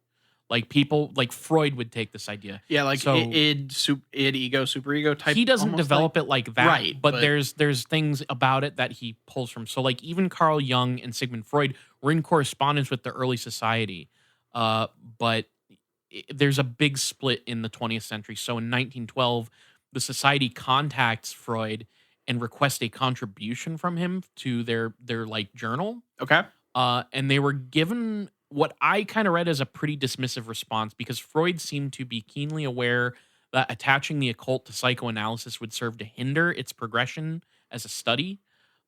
S1: Like people like Freud would take this idea.
S2: Yeah, like
S1: So-
S2: id, ego, superego type.
S1: He doesn't
S2: almost
S1: develop it like that,
S2: Right,
S1: but
S2: but-
S1: there's things about it that he pulls from. So like even Carl Jung and Sigmund Freud were in correspondence with the early society, but there's a big split in the 20th century. So in 1912, the society contacts Freud and requests a contribution from him to their like journal,
S2: Okay.
S1: and they were given what I kind of read as a pretty dismissive response because Freud seemed to be keenly aware that attaching the occult to psychoanalysis would serve to hinder its progression as a study.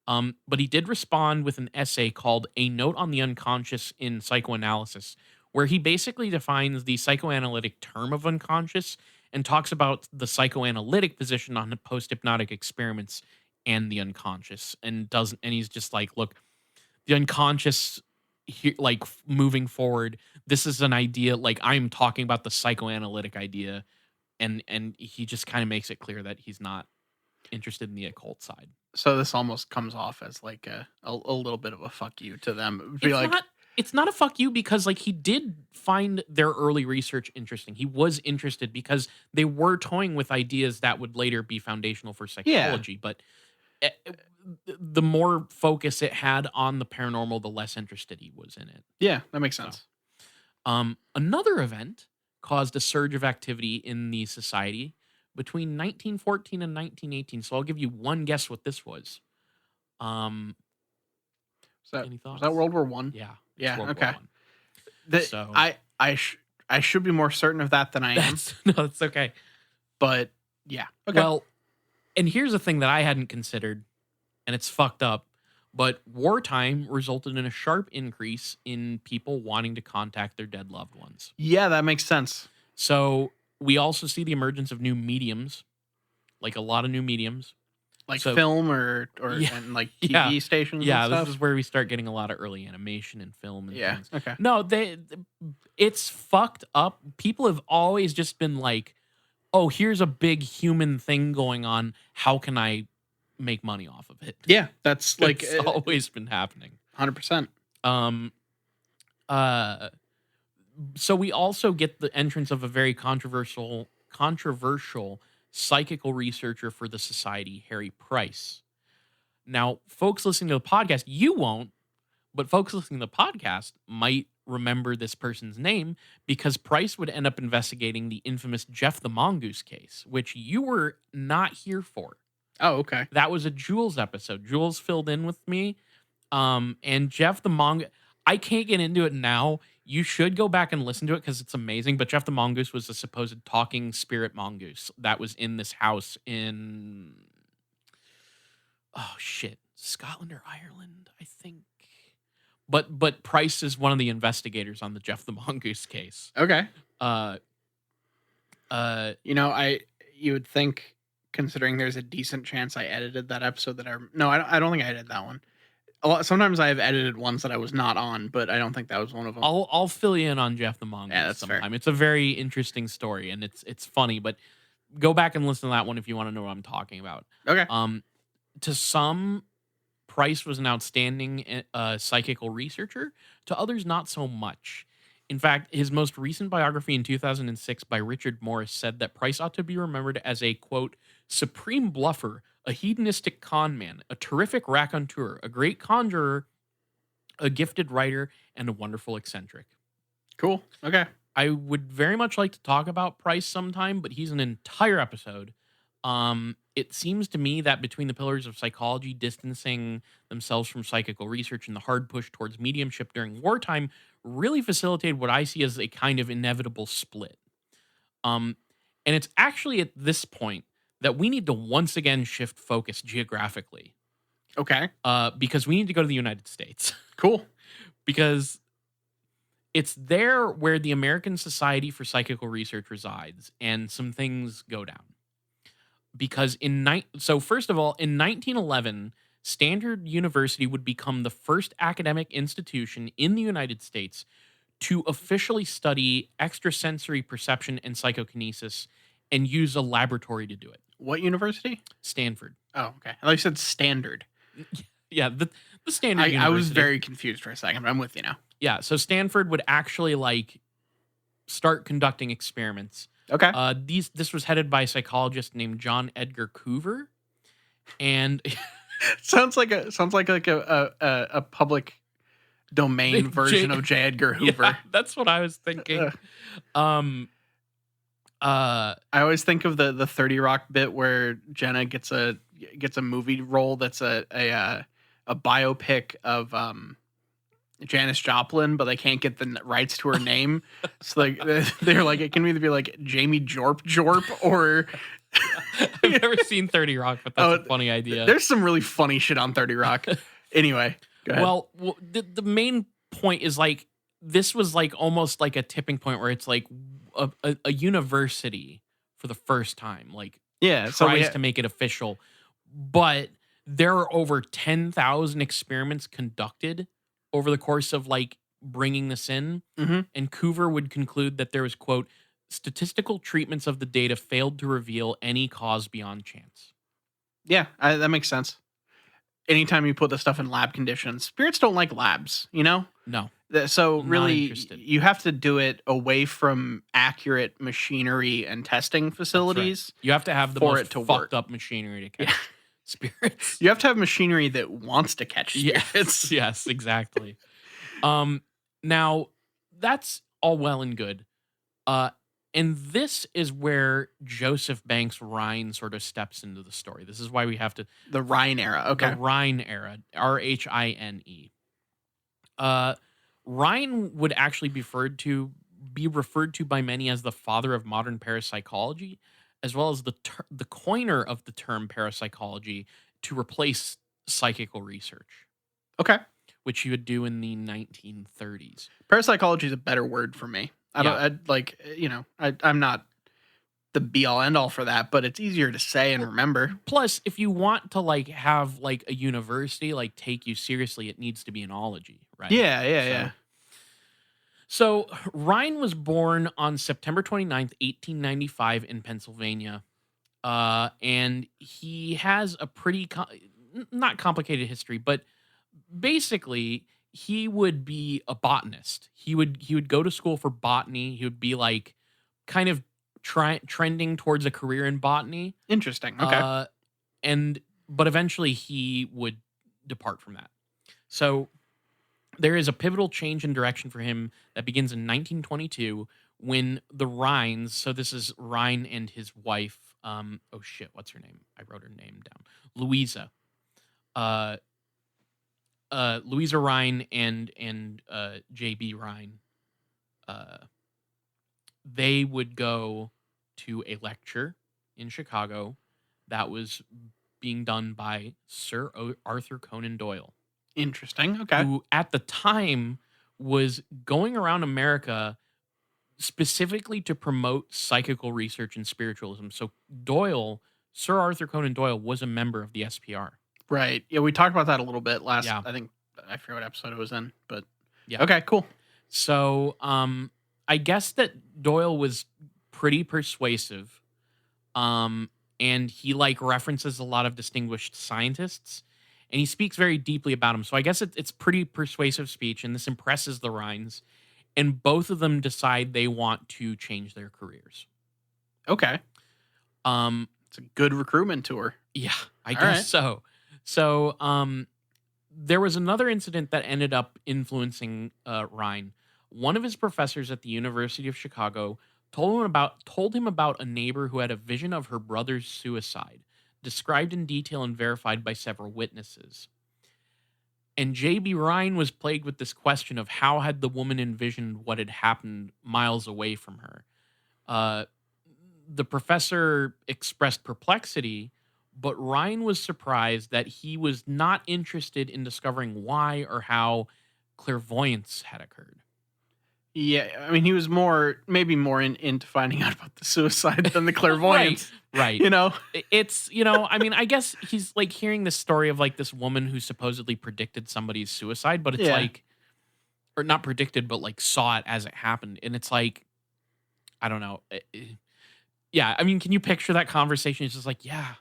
S1: But he did respond with an essay called A Note on the Unconscious in Psychoanalysis, where he basically defines the psychoanalytic term of unconscious and talks about the psychoanalytic position on post-hypnotic experiments and the unconscious, and he's just like, look, the unconscious, like moving forward, this is an idea, like I'm talking about the psychoanalytic idea, and he just kind of makes it clear that he's not interested in the occult side.
S2: So this almost comes off as like a little bit of a fuck you to them. It'd be like,
S1: it's not a fuck you because like he did find their early research interesting. He was interested because they were toying with ideas that would later be foundational for
S2: Yeah.
S1: psychology, but eh, eh, the more focus it had on the paranormal, the less interested he was in it.
S2: Yeah, that makes
S1: So,
S2: sense.
S1: another event caused a surge of activity in the society between 1914 and 1918. So I'll give you one guess what this was. Um, any
S2: Was that
S1: thoughts?
S2: World War One?
S1: Yeah, it's
S2: Yeah.
S1: World War
S2: Okay.
S1: One.
S2: The,
S1: So
S2: I should be more certain of that than I am,
S1: that's okay.
S2: but yeah. Okay.
S1: Well, and here's the thing that I hadn't considered, and it's fucked up, but wartime resulted in a sharp increase in people wanting to contact their dead loved ones.
S2: Yeah, that makes sense.
S1: So we also see the emergence of new mediums, like a lot of new mediums.
S2: Like
S1: So-
S2: film or
S1: Yeah,
S2: and like
S1: yeah,
S2: TV stations
S1: Yeah,
S2: and
S1: this
S2: stuff.
S1: is where we start getting a lot of early animation and film and
S2: Yeah.
S1: things.
S2: Okay.
S1: No, it's fucked up. People have always just been like, "Oh, here's a big human thing going on. How can I make money off of it?"
S2: Yeah, that's like
S1: It's always been happening.
S2: 100%.
S1: Um, so we also get the entrance of a very controversial psychical researcher for the society, Harry Price. Now, folks listening to the podcast, you won't, but folks listening to the podcast might remember this person's name because Price would end up investigating the infamous Jeff the Mongoose case, which you were not here for.
S2: Oh, okay.
S1: That was a Jules episode. Jules filled in with me. And Jeff the Mongoose, I can't get into it now. You should go back and listen to it because it's amazing. But Jeff the Mongoose was a supposed talking spirit mongoose that was in this house in, oh shit, Scotland or Ireland, I think. But Price is one of the investigators on the Jeff the Mongoose case.
S2: Okay.
S1: Uh,
S2: You would think, considering there's a decent chance I edited that episode no, I don't think I edited that one. Sometimes I have edited ones that I was not on, but I don't think that was one of them.
S1: I'll fill you in on Jeff the Mongoose
S2: that's fair.
S1: sometime. It's a very interesting story and it's funny, but go back and listen to that one if you want to know what I'm talking about.
S2: Okay.
S1: To some, Price was an outstanding psychical researcher. To others, not so much. In fact, his most recent biography in 2006 by Richard Morris said that Price ought to be remembered as a, quote, supreme bluffer, a hedonistic con man, a terrific raconteur, a great conjurer, a gifted writer, and a wonderful eccentric.
S2: Cool. Okay.
S1: I would very much like to talk about Price sometime, but he's an entire episode. It seems to me that between the pillars of psychology distancing themselves from psychical research and the hard push towards mediumship during wartime really facilitated what I see as a kind of inevitable split. And it's actually at this point that we need to once again shift focus geographically.
S2: Okay.
S1: Because we need to go to the United States.
S2: Cool.
S1: Because it's there where the American Society for Psychical Research resides, and some things go down. Because first of all, in 1911, Stanford University would become the first academic institution in the United States to officially study extrasensory perception and psychokinesis and use a laboratory to do it.
S2: What university?
S1: Stanford.
S2: Oh, okay. I thought you said Standard.
S1: Yeah, the Stanford University.
S2: I was very confused for a second, but I'm with you now.
S1: Yeah, so Stanford would actually start conducting experiments.
S2: Okay.
S1: This was headed by a psychologist named John Edgar Coover, and
S2: sounds like a public domain version of J. Edgar Hoover.
S1: Yeah, that's what I was thinking.
S2: I always think of the 30 Rock bit where Jenna gets a movie role that's a biopic of Janis Joplin, but they can't get the rights to her name. So they're like, it can either be like Jamie Jorp or
S1: I've never seen 30 Rock, but that's a funny idea.
S2: There's some really funny shit on 30 Rock. Anyway, go ahead.
S1: Well, the main point is this was almost like a tipping point where it's like a university for the first time tries to make it official, but there are over 10,000 experiments conducted over the course of bringing this in.
S2: Mm-hmm.
S1: And Coover would conclude that there was, quote, statistical treatments of the data failed to reveal any cause beyond chance.
S2: Yeah, that makes sense. Anytime you put the stuff in lab conditions, spirits don't like labs, you know?
S1: No.
S2: So
S1: Not
S2: really,
S1: interested.
S2: you have to do it away from accurate machinery and testing
S1: That's right.
S2: facilities
S1: You have to have the
S2: for
S1: most
S2: it to
S1: fucked
S2: work.
S1: up machinery to
S2: Yeah.
S1: catch spirits.
S2: You have to have machinery that wants to catch
S1: Yes,
S2: spirits.
S1: yes, exactly. Um, Now that's all well and good. Uh, and this is where Joseph Banks Rhine sort of steps into the story. This is why we have to
S2: The Rhine era.
S1: the
S2: Okay.
S1: Rhine era, Rhine. Uh, Rhine would actually be referred to by many as the father of modern parapsychology, as well as the coiner of the term parapsychology to replace psychical research,
S2: Okay.
S1: which you would do in the 1930s.
S2: Parapsychology is a better word for me. I don't
S1: Yeah.
S2: I, like, I'm not the be all end all for that, but it's easier to say and remember.
S1: Plus, if you want to like have like a university like take you seriously, it needs to be an ology, right?
S2: Yeah, yeah, yeah.
S1: So so Rhine was born on September 29th, 1895 in Pennsylvania. And he has a pretty not complicated history, but basically he would be a botanist. He would go to school for botany. He would be like kind of trending towards a career in botany.
S2: Interesting. Okay.
S1: Uh, and but eventually he would depart from that. So there is a pivotal change in direction for him that begins in 1922 when the Rhines, so this is Rhine and his wife, oh shit, what's her name? I wrote her name down. Louisa. Uh Louisa Rhine and JB Rhine. Uh they would go to a lecture in Chicago that was being done by Sir Arthur Conan Doyle,
S2: Interesting. Okay.
S1: who at the time was going around America specifically to promote psychical research and spiritualism. So Doyle, Sir Arthur Conan Doyle, was a member of the SPR.
S2: Right. Yeah, we talked about that a little bit last.
S1: Yeah.
S2: I think I forget what episode it was in, but
S1: Yeah.
S2: okay, cool.
S1: So I guess that Doyle was pretty persuasive. And he like references a lot of distinguished scientists, and he speaks very deeply about them. So I guess it's pretty persuasive speech, and this impresses the Rhines, and both of them decide they want to change their careers.
S2: Okay. It's a good recruitment tour.
S1: Yeah, I
S2: All
S1: guess
S2: right.
S1: so. So there was another incident that ended up influencing Rhine. One of his professors at the University of Chicago told him about a neighbor who had a vision of her brother's suicide, described in detail and verified by several witnesses. And J.B. Rhine was plagued with this question of how had the woman envisioned what had happened miles away from her. The professor expressed perplexity, but Rhine was surprised that he was not interested in discovering why or how clairvoyance had occurred.
S2: Yeah, I mean, he was maybe more into finding out about the suicide than the clairvoyance.
S1: Right.
S2: You know?
S1: It's, I mean, I guess he's like hearing the story of like this woman who supposedly predicted somebody's suicide, but it's
S2: Yeah.
S1: like, or not predicted, but like saw it as it happened. And it's like, I don't know. Yeah. I mean, can you picture that conversation? It's just like, yeah.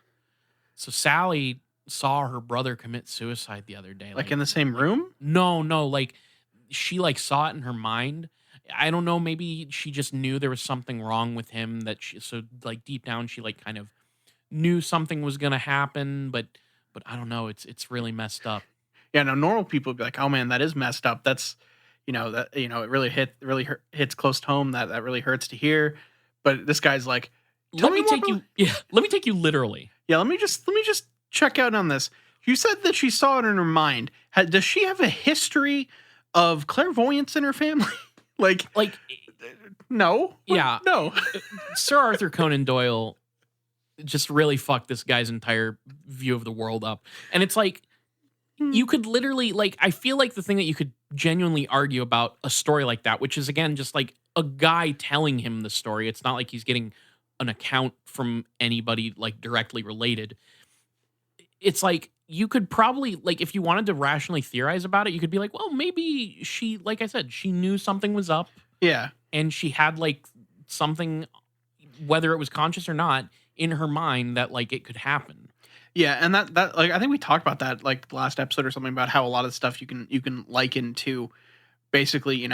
S1: So Sally saw her brother commit suicide the other day.
S2: Like in the same room?
S1: No, like she like saw it in her mind. I don't know, maybe she just knew there was something wrong with him so like deep down she like kind of knew something was going to happen, but I don't know, it's really messed up.
S2: Yeah, no, normal people would be like, "Oh man, that is messed up." That's, it really hits close to home. That really hurts to hear. But this guy's like,
S1: Let me
S2: more
S1: take
S2: about-
S1: you let me take you literally.
S2: Yeah, let me just check out on this. You said that she saw it in her mind. Does she have a history of clairvoyance in her family? like no.
S1: Yeah.
S2: No.
S1: Sir Arthur Conan Doyle just really fucked this guy's entire view of the world up. And it's like, you could literally, like, I feel like the thing that you could genuinely argue about a story like that, which is, again, just like a guy telling him the story. It's not like he's getting an account from anybody, like, directly related. It's like, you could probably, like, if you wanted to rationally theorize about it, you could be like, well, maybe she, like I said, she knew something was up.
S2: Yeah.
S1: And she had, like, something, whether it was conscious or not, in her mind that, like, it could happen.
S2: Yeah, and that like I think we talked about that like the last episode or something about how a lot of stuff you can liken to basically,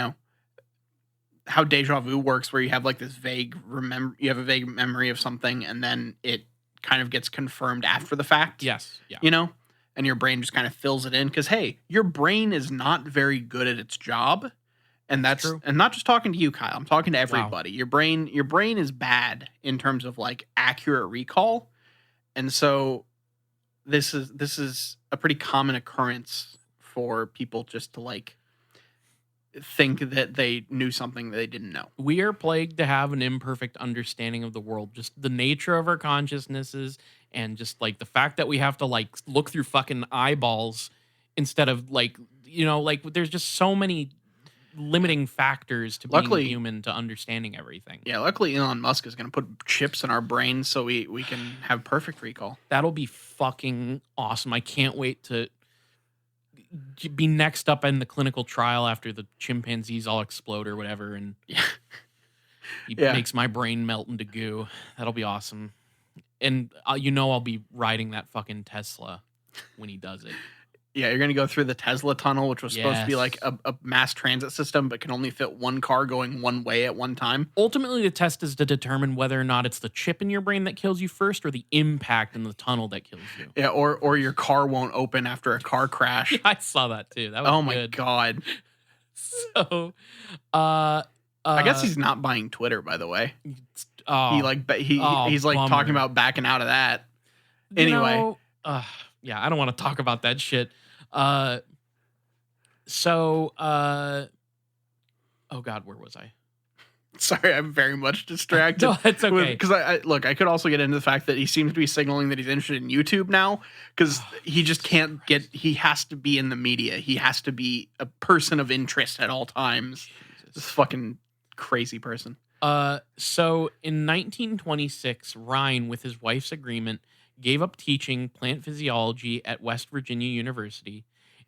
S2: how deja vu works, where you have like this you have a vague memory of something, and then it kind of gets confirmed after the fact.
S1: Yes. Yeah.
S2: And your brain just kind of fills it in because, hey, your brain is not very good at its job. And that's
S1: true.
S2: and not just talking to you, Kyle. I'm talking to
S1: Wow.
S2: everybody. Your brain is bad in terms of like accurate recall. And so this is a pretty common occurrence for people just to like think that they knew something that they didn't know.
S1: We are plagued to have an imperfect understanding of the world, just the nature of our consciousnesses, and just like the fact that we have to like look through fucking eyeballs instead of like, like there's just so many limiting factors to being
S2: Luckily-
S1: human to understanding everything.
S2: Yeah, luckily Elon Musk is going to put chips in our brains so we can have perfect recall.
S1: That'll be fucking awesome. I can't wait to be next up in the clinical trial after the chimpanzees all explode or whatever, and
S2: Yeah.
S1: he
S2: Yeah.
S1: makes my brain melt into goo. That'll be awesome. And I'll be riding that fucking Tesla when he does it.
S2: Yeah, you're going to go through the Tesla tunnel, which was supposed to be like
S1: Yes.
S2: a mass transit system, but can only fit one car going one way at one time.
S1: Ultimately, the test is to determine whether or not it's the chip in your brain that kills you first or the impact in the tunnel that kills you.
S2: Yeah, or your car won't open after a car crash.
S1: Yeah, I saw that too. That was
S2: Oh my
S1: good.
S2: God.
S1: So,
S2: I guess he's not buying Twitter, by the way.
S1: oh,
S2: He's like
S1: bummer.
S2: talking about backing out of that. Anyway.
S1: Yeah, I don't want to talk about that shit. Oh God, where was I?
S2: Sorry, I'm very much distracted.
S1: No, it's okay.
S2: Because I could also get into the fact that he seems to be signaling that he's interested in YouTube now, because he just can't he has to be in the media. He has to be a person of interest at all times. This fucking crazy person.
S1: So in 1926, Rhine, with his wife's agreement, gave up teaching plant physiology at West Virginia University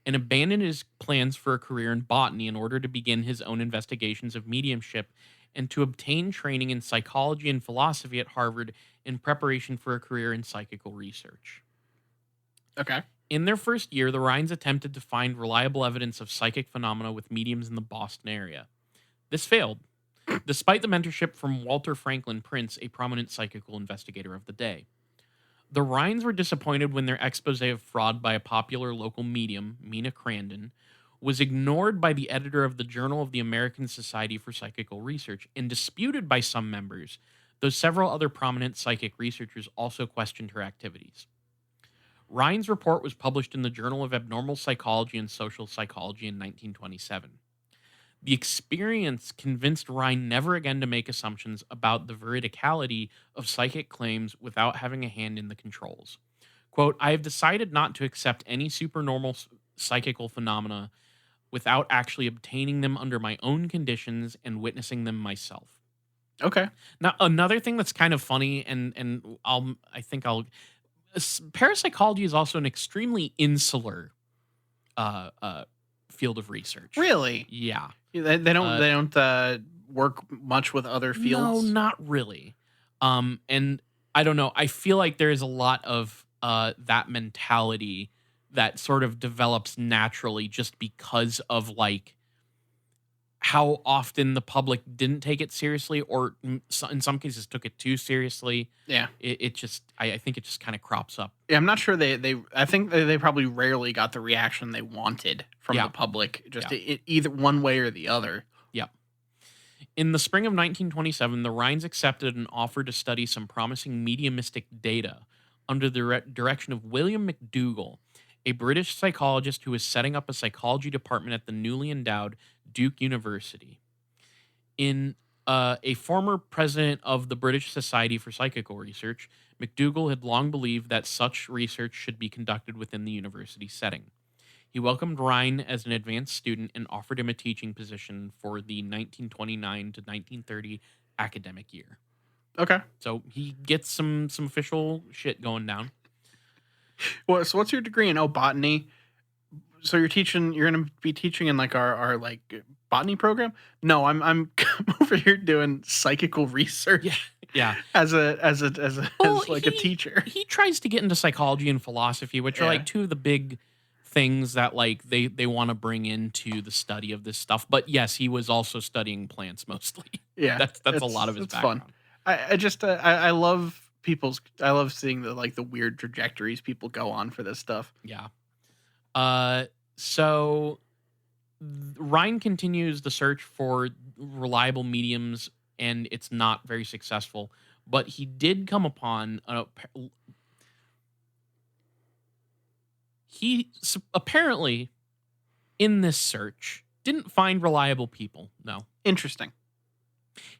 S1: and abandoned his plans for a career in botany in order to begin his own investigations of mediumship and to obtain training in psychology and philosophy at Harvard in preparation for a career in psychical research.
S2: Okay.
S1: In their first year, the Rhines attempted to find reliable evidence of psychic phenomena with mediums in the Boston area. This failed, despite the mentorship from Walter Franklin Prince, a prominent psychical investigator of the day. The Rhines were disappointed when their expose of fraud by a popular local medium, Mina Crandon, was ignored by the editor of the Journal of the American Society for Psychical Research and disputed by some members, though several other prominent psychic researchers also questioned her activities. Rhine's report was published in the Journal of Abnormal Psychology and Social Psychology in 1927. The experience convinced Rhine never again to make assumptions about the veridicality of psychic claims without having a hand in the controls. Quote, I have decided not to accept any supernormal psychical phenomena without actually obtaining them under my own conditions and witnessing them myself.
S2: Okay.
S1: Now, another thing that's kind of funny, and parapsychology is also an extremely insular field of research.
S2: Really?
S1: Yeah.
S2: They don't work much with other fields.
S1: No, not really. And I don't know. I feel like there is a lot of that mentality that sort of develops naturally just because of like how often the public didn't take it seriously, or in some cases took it too seriously.
S2: Yeah.
S1: I think it just kind of crops up.
S2: Yeah, I'm not sure I think they probably rarely got the reaction they wanted from the public, just either one way or the other.
S1: Yeah. In the spring of 1927, the Rhines accepted an offer to study some promising mediumistic data under the direction of William McDougall, a British psychologist who was setting up a psychology department at the newly endowed Duke University. In a former president of the British Society for Psychical Research, McDougall had long believed that such research should be conducted within the university setting. He welcomed Rhine as an advanced student and offered him a teaching position for the 1929 to 1930 academic year.
S2: Okay.
S1: So he gets some official shit going down.
S2: Well, so what's your degree in botany? So you're going to be teaching in like our like botany program? No, I'm over here doing psychical research.
S1: Yeah.
S2: As a
S1: Well,
S2: a teacher.
S1: He tries to get into psychology and philosophy, which are like two of the big things that like they want to bring into the study of this stuff. But yes, he was also studying plants mostly.
S2: Yeah,
S1: That's a lot of his
S2: it's
S1: background.
S2: fun. I just I love I love seeing the weird trajectories people go on for this stuff.
S1: Yeah. So Rhine continues the search for reliable mediums, and it's not very successful. But he did come upon apparently in this search didn't find reliable people. No,
S2: Interesting.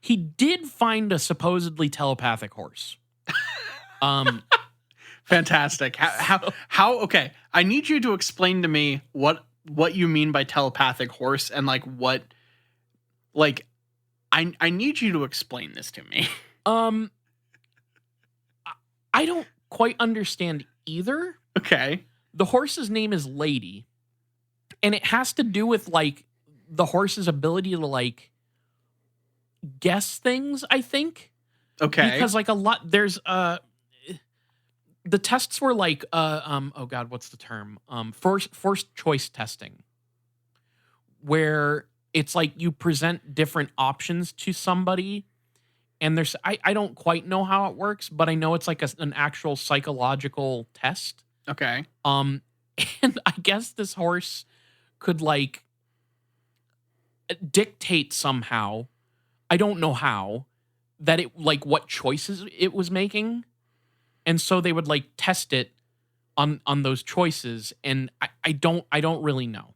S1: he did find a supposedly telepathic horse.
S2: Fantastic. How okay, I need you to explain to me what you mean by telepathic horse, and like what, like, I need you to explain this to me.
S1: I don't quite understand either.
S2: Okay.
S1: The horse's name is Lady, and it has to do with like the horse's ability to like guess things, I think.
S2: Okay.
S1: Because like a lot there's the tests were like oh god, what's the term? Forced choice testing. Where it's like you present different options to somebody, and there's I don't quite know how it works, but I know it's like an actual psychological test.
S2: Okay.
S1: And I guess this horse could like dictate somehow, I don't know how, that it like what choices it was making. And so they would like test it on those choices, and I don't really know.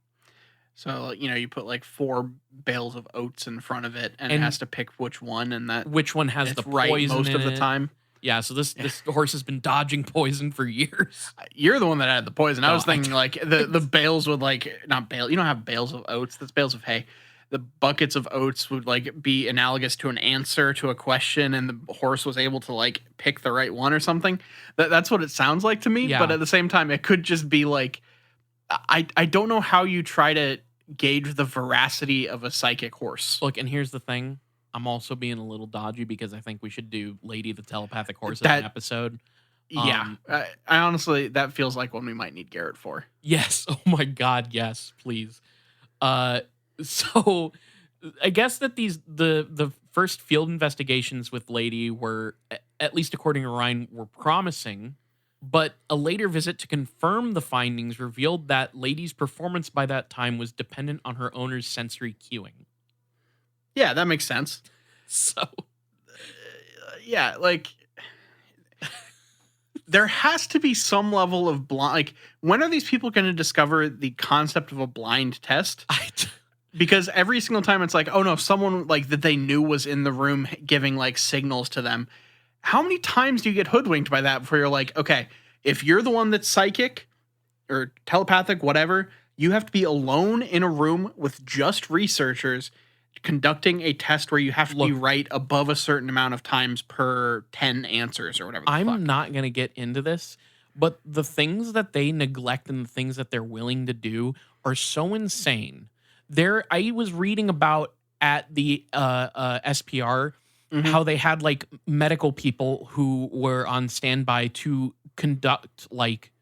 S2: So, you put like 4 bales of oats in front of it, and it has to pick which one, and that
S1: Which one has
S2: it's
S1: the
S2: right
S1: poison
S2: most
S1: in
S2: of the
S1: it.
S2: time.
S1: Yeah, so this horse has been dodging poison for years.
S2: You're the one that had the poison. I
S1: No,
S2: was thinking like the bales would like not bale. You don't have bales of oats. That's bales of hay. The buckets of oats would like be analogous to an answer to a question, and the horse was able to like pick the right one or something. That's what it sounds like to me.
S1: Yeah.
S2: But at the same time, it could just be like I don't know how you try to gauge the veracity of a psychic horse.
S1: Look, and here's the thing. I'm also being a little dodgy because I think we should do Lady the Telepathic Horse as an episode.
S2: Yeah. I honestly, that feels like one we might need Garrett for.
S1: Yes. Oh my God. Yes, please. So I guess that the first field investigations with Lady were, at least according to Rhine, were promising. But a later visit to confirm the findings revealed that Lady's performance by that time was dependent on her owner's sensory cueing.
S2: Yeah, that makes sense.
S1: So,
S2: yeah, like there has to be some level of blind. Like, when are these people going to discover the concept of a blind test? Because every single time it's like, oh no, someone like that they knew was in the room giving like signals to them. How many times do you get hoodwinked by that before you're like, okay, if you're the one that's psychic or telepathic, whatever, you have to be alone in a room with just researchers conducting a test where you have to be right above a certain amount of times per 10 answers or whatever.
S1: I'm not going to get into this, but the things that they neglect and the things that they're willing to do are so insane. I was reading about at the SPR how they had like medical people who were on standby to conduct like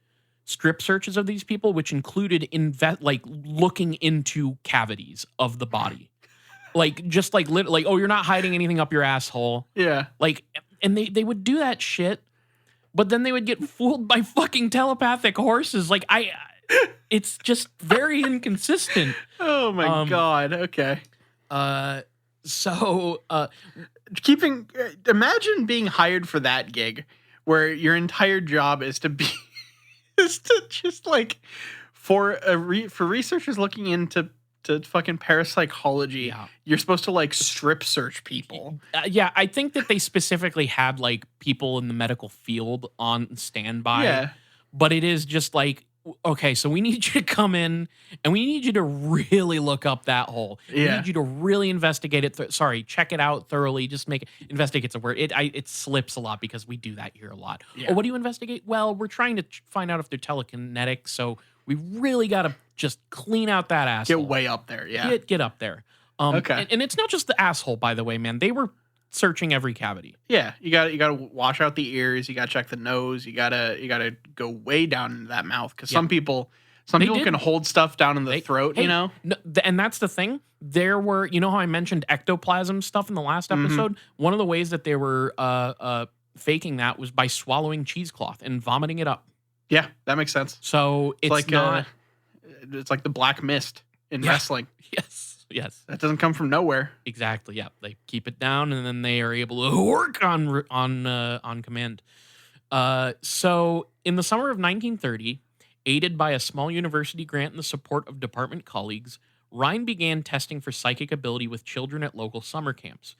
S1: strip searches of these people, which included like looking into cavities of the body. Like, just like, like, oh, you're not hiding anything up your asshole.
S2: Yeah.
S1: Like, and they would do that shit, but then they would get fooled by fucking telepathic horses. Like, it's just very inconsistent.
S2: Oh my God. Okay.
S1: So,
S2: imagine being hired for that gig where your entire job is to be, is to just like, for researchers looking into fucking parapsychology, you're supposed to like strip search people.
S1: Yeah, I think that they specifically had like people in the medical field on standby.
S2: Yeah.
S1: But it is just like, okay, so we need you to come in and we need you to really look up that hole. We need you to really investigate it. Check it out thoroughly. Just investigate's a word. It slips a lot because we do that here a lot.
S2: Yeah.
S1: Oh, what do you investigate? Well, we're trying to find out if they're telekinetic, so we really got to just clean out that asshole.
S2: Get way up there, yeah.
S1: Get up there.
S2: Okay.
S1: And it's not just the asshole, by the way, man. They were searching every cavity.
S2: Yeah, you got to wash out the ears. You got to check the nose. You got to go way down into that mouth because some people Some
S1: They
S2: people
S1: did.
S2: can hold stuff down in the throat,
S1: Hey,
S2: you know?
S1: no, and that's the thing. There were, you know how I mentioned ectoplasm stuff in the last
S2: Mhm.
S1: episode? One of the ways that they were faking that was by swallowing cheesecloth and vomiting it up.
S2: Yeah, that makes sense.
S1: So
S2: It's like
S1: not.
S2: it's like the black mist in
S1: Yeah.
S2: wrestling.
S1: Yes.
S2: That doesn't come from nowhere.
S1: Exactly. Yeah, they keep it down, and then they are able to work on command. So in the summer of 1930, aided by a small university grant and the support of department colleagues, Rhine began testing for psychic ability with children at local summer camps.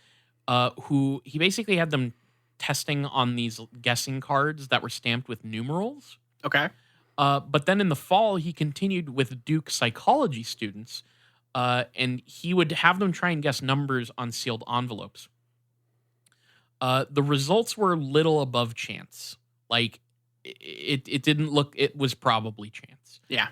S1: Who he basically had them testing on these guessing cards that were stamped with numerals.
S2: Okay.
S1: But then in the fall, he continued with Duke psychology students, and he would have them try and guess numbers on sealed envelopes. The results were little above chance. Like it didn't look. It was probably chance.
S2: Yeah.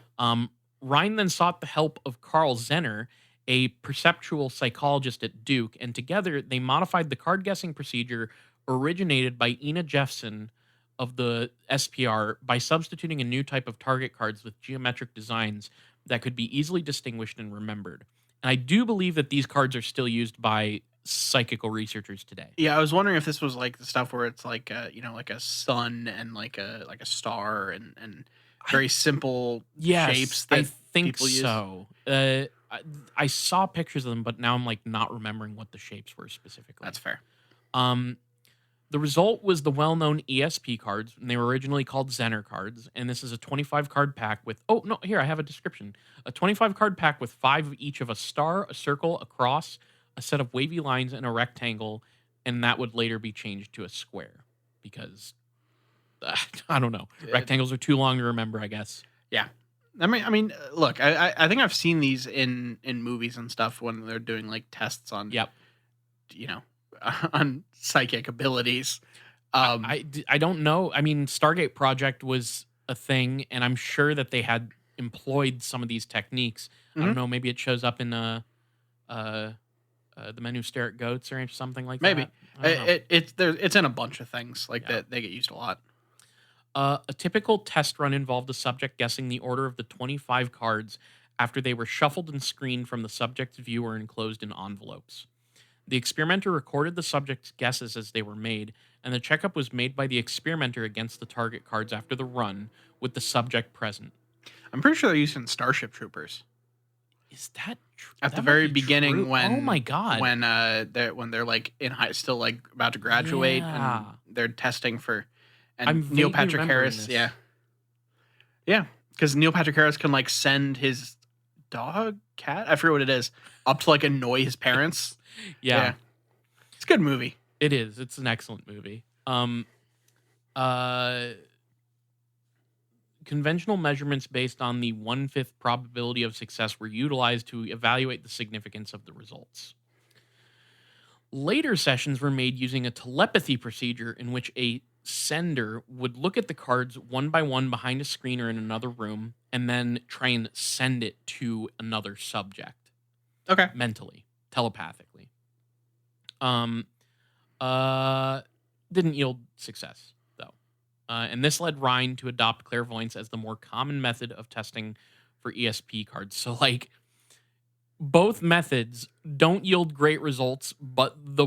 S1: Rhine then sought the help of Carl Zenner, a perceptual psychologist at Duke, and together they modified the card guessing procedure originated by Ina Jeffson of the SPR by substituting a new type of target cards with geometric designs that could be easily distinguished and remembered. And I do believe that these cards are still used by psychical researchers today.
S2: Yeah, I was wondering if this was like the stuff where it's like like a sun and like a star and very simple shapes that
S1: I think
S2: people use.
S1: so. I saw pictures of them, but now I'm like not remembering what the shapes were specifically.
S2: That's fair.
S1: The result was the well-known ESP cards, and they were originally called Zener cards. And this is a 25 card pack with here I have a description. A 25 card pack with 5 of each of a star, a circle, a cross, a set of wavy lines, and a rectangle, and that would later be changed to a square because I don't know. Rectangles are too long to remember, I guess.
S2: Yeah. I mean, look, I think I've seen these in movies and stuff when they're doing like tests on,
S1: Yep.
S2: On psychic abilities.
S1: I don't know. I mean, Stargate Project was a thing, and I'm sure that they had employed some of these techniques. I don't know. Maybe it shows up in The Men Who Stare at Goats or something like
S2: Maybe.
S1: that.
S2: It's in a bunch of things like that. They get used a lot.
S1: A typical test run involved the subject guessing the order of the 25 cards after they were shuffled and screened from the subject's view or enclosed in envelopes. The experimenter recorded the subject's guesses as they were made, and the checkup was made by the experimenter against the target cards after the run, with the subject present.
S2: I'm pretty sure they're used in Starship Troopers.
S1: Is that true?
S2: At the very beginning, when
S1: oh my god,
S2: when they're like in high, still like about to graduate,
S1: Yeah.
S2: and they're testing for, and
S1: I'm
S2: Neil
S1: vaguely
S2: Patrick
S1: remembering
S2: Harris,
S1: this.
S2: yeah, because Neil Patrick Harris can like send his dog, cat, I forget what it is, up to like annoy his parents.
S1: yeah,
S2: It's a good movie.
S1: it is. It's an excellent movie. Conventional measurements based on the 1/5 probability of success were utilized to evaluate the significance of the results. Later sessions were made using a telepathy procedure in which a sender would look at the cards one by one behind a screen or in another room and then try and send it to another subject
S2: Okay.
S1: mentally, telepathically. Didn't yield success, though. And this led Rhine to adopt clairvoyance as the more common method of testing for ESP cards. So, like, both methods don't yield great results, but the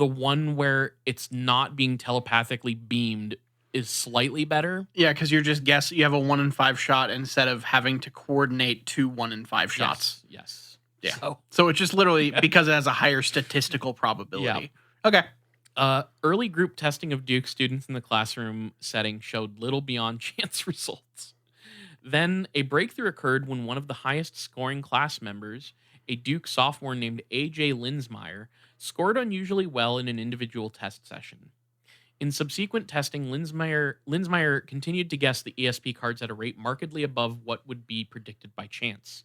S1: one where it's not being telepathically beamed is slightly better.
S2: Yeah, because you're just guessing. You have a 1 in 5 shot instead of having to coordinate 2 1 in 5 shots.
S1: Yes.
S2: Yeah. So it's just literally because it has a higher statistical probability. Okay.
S1: Early group testing of Duke students in the classroom setting showed little beyond chance results. Then a breakthrough occurred when one of the highest scoring class members, a Duke sophomore named A.J. Linsmeyer, scored unusually well in an individual test session. In subsequent testing, Linsmeyer continued to guess the ESP cards at a rate markedly above what would be predicted by chance.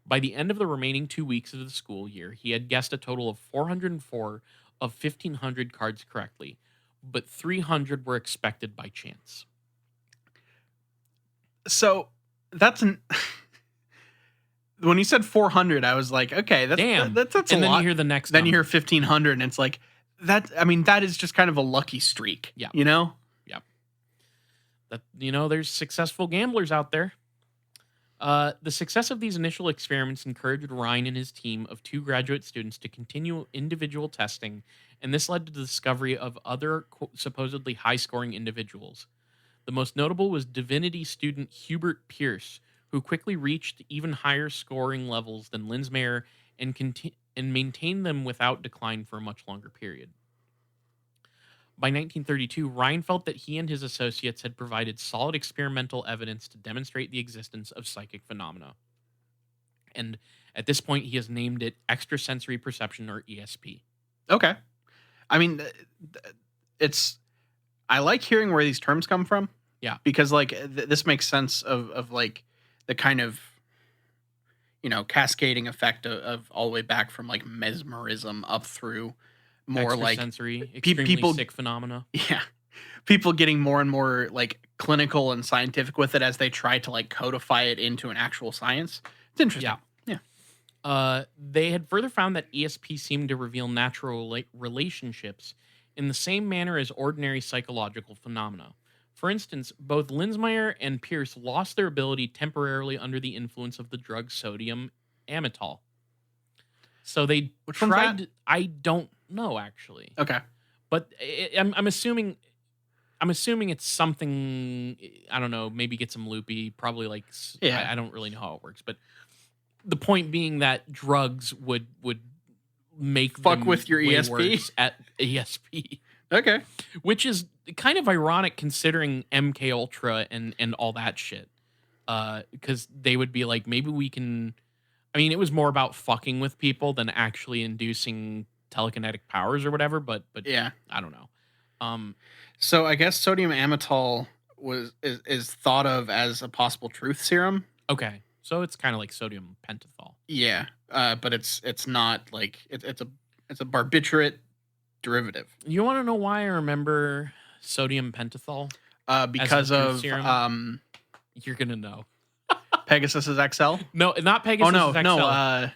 S1: By the end of the remaining 2 weeks of the school year, he had guessed a total of 404 of 1,500 cards correctly, but 300 were expected by chance.
S2: So that's when you said 400, I was like, okay, that's
S1: Damn.
S2: That's a
S1: And then
S2: lot.
S1: you hear the next
S2: Then you
S1: number.
S2: hear 1,500, and it's like that. I mean, that is just kind of a lucky streak.
S1: Yeah.
S2: You know.
S1: That there's successful gamblers out there. The success of these initial experiments encouraged Rhine and his team of 2 graduate students to continue individual testing, and this led to the discovery of other supposedly high scoring individuals. The most notable was divinity student Hubert Pierce, who quickly reached even higher scoring levels than Linzmeyer and maintained them without decline for a much longer period. By 1932, Rhine felt that he and his associates had provided solid experimental evidence to demonstrate the existence of psychic phenomena. And at this point, he has named it extrasensory perception, or ESP.
S2: Okay. I mean, it's I like hearing where these terms come from.
S1: Yeah.
S2: Because like this makes sense of like the kind of cascading effect of all the way back from like mesmerism up through more like
S1: Extrasensory, extremely
S2: people
S1: sick phenomena.
S2: yeah, people getting more and more like clinical and scientific with it as they try to like codify it into an actual science. It's interesting.
S1: They had further found that ESP seemed to reveal natural relationships in the same manner as ordinary psychological phenomena. For instance, both Linzmeyer and Pierce lost their ability temporarily under the influence of the drug sodium amytal. So they
S2: Which one's
S1: tried.
S2: that?
S1: I don't know actually,
S2: Okay.
S1: but I'm assuming. I'm assuming it's something. I don't know. Maybe get some loopy. Probably like.
S2: Yeah.
S1: I don't really know how it works, but the point being that drugs would make
S2: Fuck
S1: them
S2: with your
S1: way
S2: ESP?
S1: worse at ESP,
S2: Okay.
S1: which is kind of ironic considering MK Ultra and all that shit. Because they would be like, maybe we can. I mean, it was more about fucking with people than actually inducing telekinetic powers or whatever. But
S2: Yeah.
S1: I don't know.
S2: So I guess sodium amytal is thought of as a possible truth serum.
S1: Okay, so it's kind of like sodium pentothal.
S2: Yeah. But it's not like it's a barbiturate derivative.
S1: You want to know why I remember sodium pentothal?
S2: Because
S1: truth
S2: of
S1: serum? You're gonna know.
S2: Pegasus's XL.
S1: No, not Pegasus.
S2: Oh no,
S1: XL.
S2: no.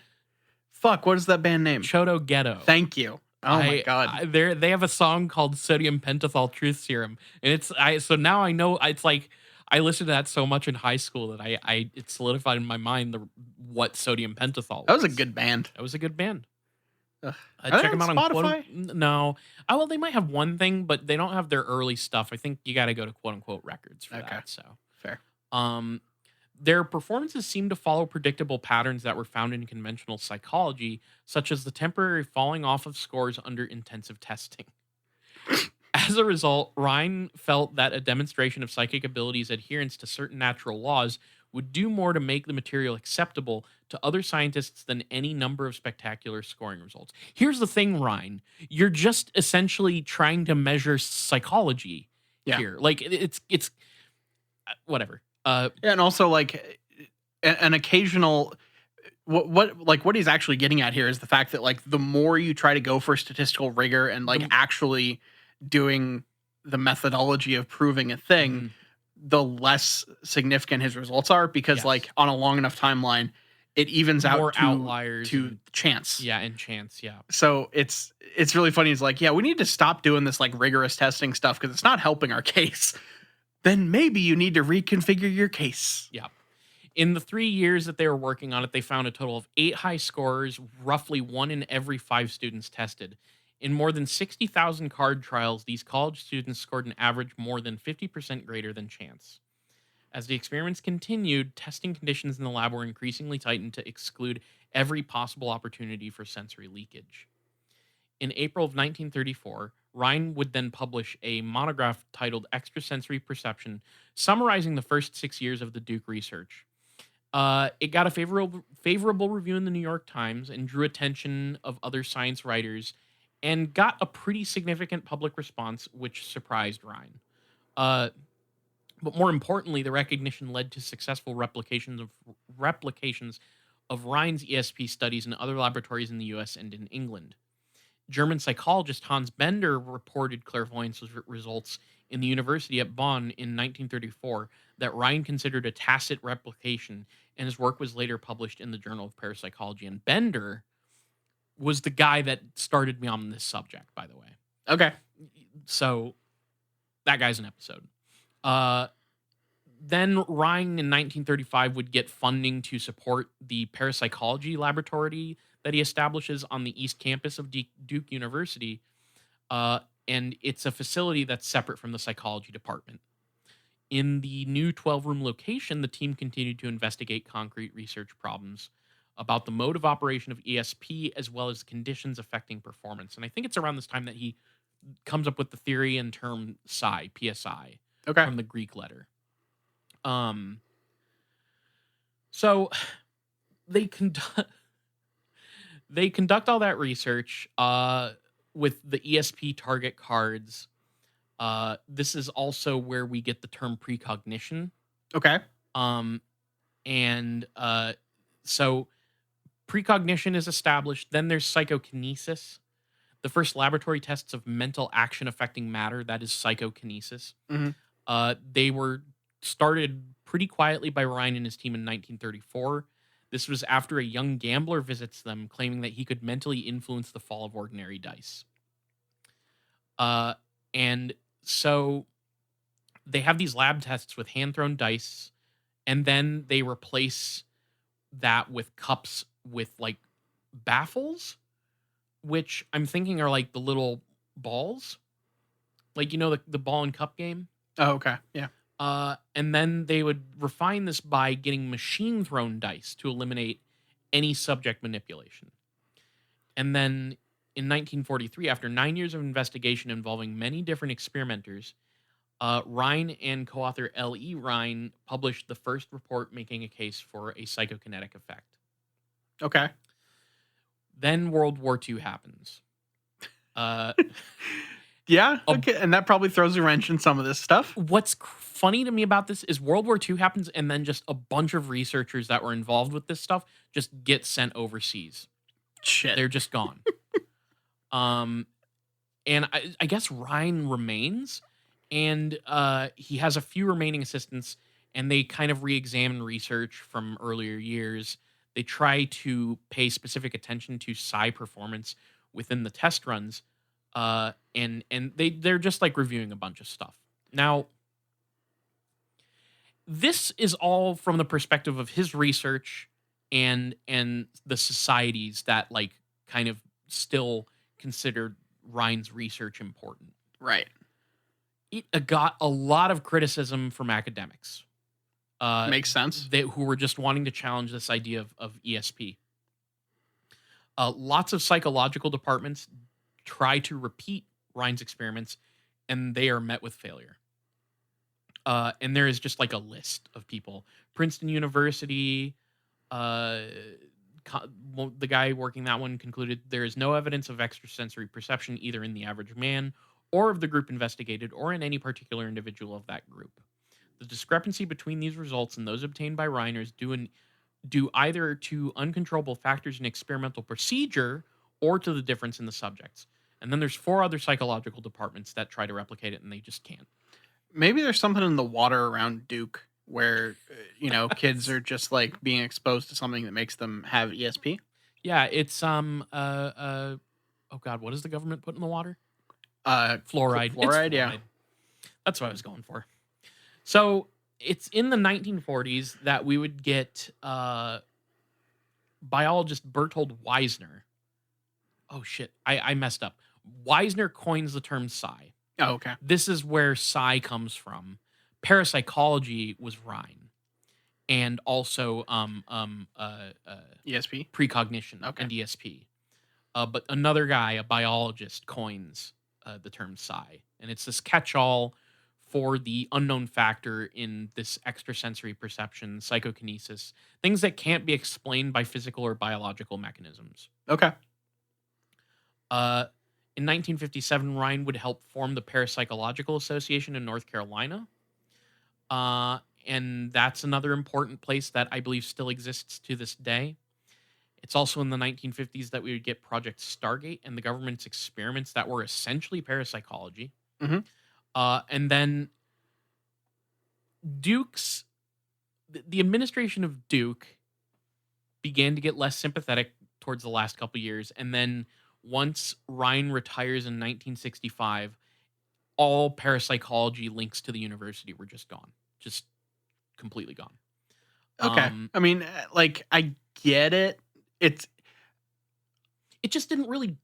S2: Fuck, what is that band name?
S1: Chodo Ghetto.
S2: Thank you. Oh my god.
S1: They have a song called Sodium Pentothal Truth Serum, and so now I know. It's like I listened to that so much in high school that it solidified in my mind what sodium pentothal.
S2: That was a good band.
S1: That was a good band.
S2: Ugh.
S1: Check them out on
S2: Spotify.
S1: No, well, they might have one thing, but they don't have their early stuff. I think you got to go to quote unquote records for that. So
S2: fair.
S1: Their performances seem to follow predictable patterns that were found in conventional psychology, such as the temporary falling off of scores under intensive testing. As a result, Rhine felt that a demonstration of psychic abilities' adherence to certain natural laws would do more to make the material acceptable to other scientists than any number of spectacular scoring results. Here's the thing, Rhine. You're just essentially trying to measure psychology here. Like, it's whatever.
S2: And also like an occasional what he's actually getting at here is the fact that like the more you try to go for statistical rigor and like actually doing the methodology of proving a thing, the less significant his results are because like on a long enough timeline, it evens
S1: More
S2: out to
S1: outliers
S2: to chance.
S1: Yeah, and chance, yeah.
S2: So it's really funny. It's like, yeah, we need to stop doing this like rigorous testing stuff because it's not helping our case. Then maybe you need to reconfigure your case.
S1: Yeah. In the 3 years that they were working on it, they found a total of 8 high scorers, roughly 1 in every 5 students tested. In more than 60,000 card trials, these college students scored an average more than 50% greater than chance. As the experiments continued, testing conditions in the lab were increasingly tightened to exclude every possible opportunity for sensory leakage. In April of 1934, Rhine would then publish a monograph titled Extrasensory Perception, summarizing the first 6 years of the Duke research. It got a favorable review in the New York Times and drew attention of other science writers and got a pretty significant public response, which surprised Rhine. But more importantly, the recognition led to successful replications of Rhine's ESP studies in other laboratories in the US and in England. German psychologist Hans Bender reported clairvoyance results in the university at Bonn in 1934 that Rhine considered a tacit replication, and his work was later published in the Journal of Parapsychology. And Bender was the guy that started me on this subject, by the way.
S2: Okay.
S1: So that guy's an episode. Then Rhine in 1935 would get funding to support the parapsychology laboratory that he establishes on the East Campus of Duke University. Uh, and it's a facility that's separate from the psychology department. In the new 12-room location, the team continued to investigate concrete research problems about the mode of operation of ESP as well as conditions affecting performance. And I think it's around this time that he comes up with the theory and term PSI,
S2: Okay.
S1: from the Greek letter. Um, so they conduct all that research with the ESP target cards. This is also where we get the term precognition.
S2: Okay.
S1: And so precognition is established. Then there's psychokinesis. The first laboratory tests of mental action affecting matter, that is psychokinesis. They were started pretty quietly by Rhine and his team in 1934. This was after a young gambler visits them, claiming that he could mentally influence the fall of ordinary dice. And so they have these lab tests with hand-thrown dice, and then they replace that with cups with, like, baffles, which I'm thinking are, like, the little balls. Like, you know, the ball and cup game?
S2: Oh, okay. Yeah.
S1: And then they would refine this by getting machine-thrown dice to eliminate any subject manipulation. And then in 1943, after 9 years of investigation involving many different experimenters, Rhine and co-author L.E. Rhine published the first report making a case for a psychokinetic effect.
S2: Okay.
S1: Then World War II happens.
S2: Yeah. Okay. And that probably throws a wrench in some of this stuff.
S1: What's funny to me about this is World War II happens, and then just a bunch of researchers that were involved with this stuff just get sent overseas.
S2: Shit.
S1: They're just gone. And I guess Rhine remains, and he has a few remaining assistants, and they kind of re-examine research from earlier years. They try to pay specific attention to psi performance within the test runs, and they're just like reviewing a bunch of stuff. Now, this is all from the perspective of his research and the societies that, like, kind of still considered Rhine's research important.
S2: Right.
S1: It got a lot of criticism from academics.
S2: Makes sense.
S1: Who were just wanting to challenge this idea of ESP. Lots of psychological departments try to repeat Rhine's experiments, and they are met with failure. And there is just like a list of people. Princeton University, the guy working that one concluded there is no evidence of extrasensory perception either in the average man or of the group investigated or in any particular individual of that group. The discrepancy between these results and those obtained by Rhine is due either to uncontrollable factors in experimental procedure or to the difference in the subjects. And then there's 4 other psychological departments that try to replicate it, and they just can't.
S2: Maybe there's something in the water around Duke where, kids are just like being exposed to something that makes them have ESP.
S1: Yeah, it's oh god, what does the government put in the water? Fluoride.
S2: Fluoride,
S1: It's
S2: yeah.
S1: fluoride. That's what I was going for. So it's in the 1940s that we would get biologist Bertold Weisner. Oh shit, I messed up. Weisner coins the term psi.
S2: Oh, okay.
S1: This is where psi comes from. Parapsychology was Rhine, and also
S2: ESP?
S1: precognition
S2: Okay.
S1: and ESP. But another guy, a biologist, coins the term psi, and it's this catch-all for the unknown factor in this extrasensory perception, psychokinesis, things that can't be explained by physical or biological mechanisms.
S2: Okay.
S1: In 1957, Rhine would help form the Parapsychological Association in North Carolina. And that's another important place that I believe still exists to this day. It's also in the 1950s that we would get Project Stargate and the government's experiments that were essentially parapsychology.
S2: Mm-hmm.
S1: And then the administration of Duke began to get less sympathetic towards the last couple years. And then once Rhine retires in 1965, all parapsychology links to the university were just gone. Just completely gone.
S2: Okay. I mean, like, I get it. It
S1: It just didn't really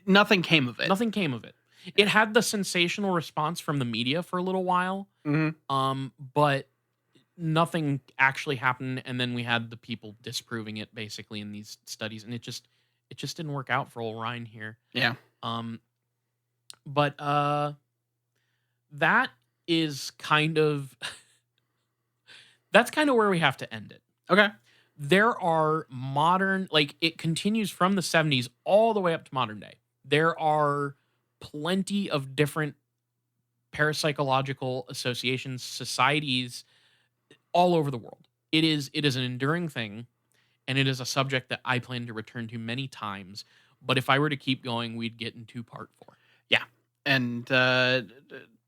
S2: nothing came of it.
S1: nothing came of it. It had the sensational response from the media for a little while,
S2: Mhm.
S1: but nothing actually happened, and then we had the people disproving it basically in these studies, and it just didn't work out for old Rhine here.
S2: Yeah.
S1: Um, but that is kind of that's kind of where we have to end it.
S2: Okay.
S1: There are modern, like, it continues from the 70s all the way up to modern day. There are plenty of different parapsychological associations, societies all over the world. It is an enduring thing, and it is a subject that I plan to return to many times. But if I were to keep going, we'd get into part 4.
S2: Yeah. And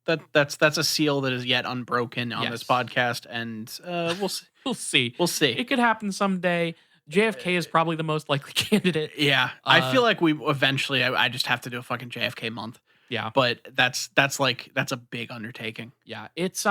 S2: that's a seal that is yet unbroken on this
S1: Yes.
S2: podcast, and we'll see.
S1: We'll see.
S2: We'll see.
S1: It could happen someday. JFK is probably the most likely candidate.
S2: Yeah, I feel like we eventually. I just have to do a fucking JFK month,
S1: Yeah.
S2: but that's a big undertaking.
S1: Yeah. It's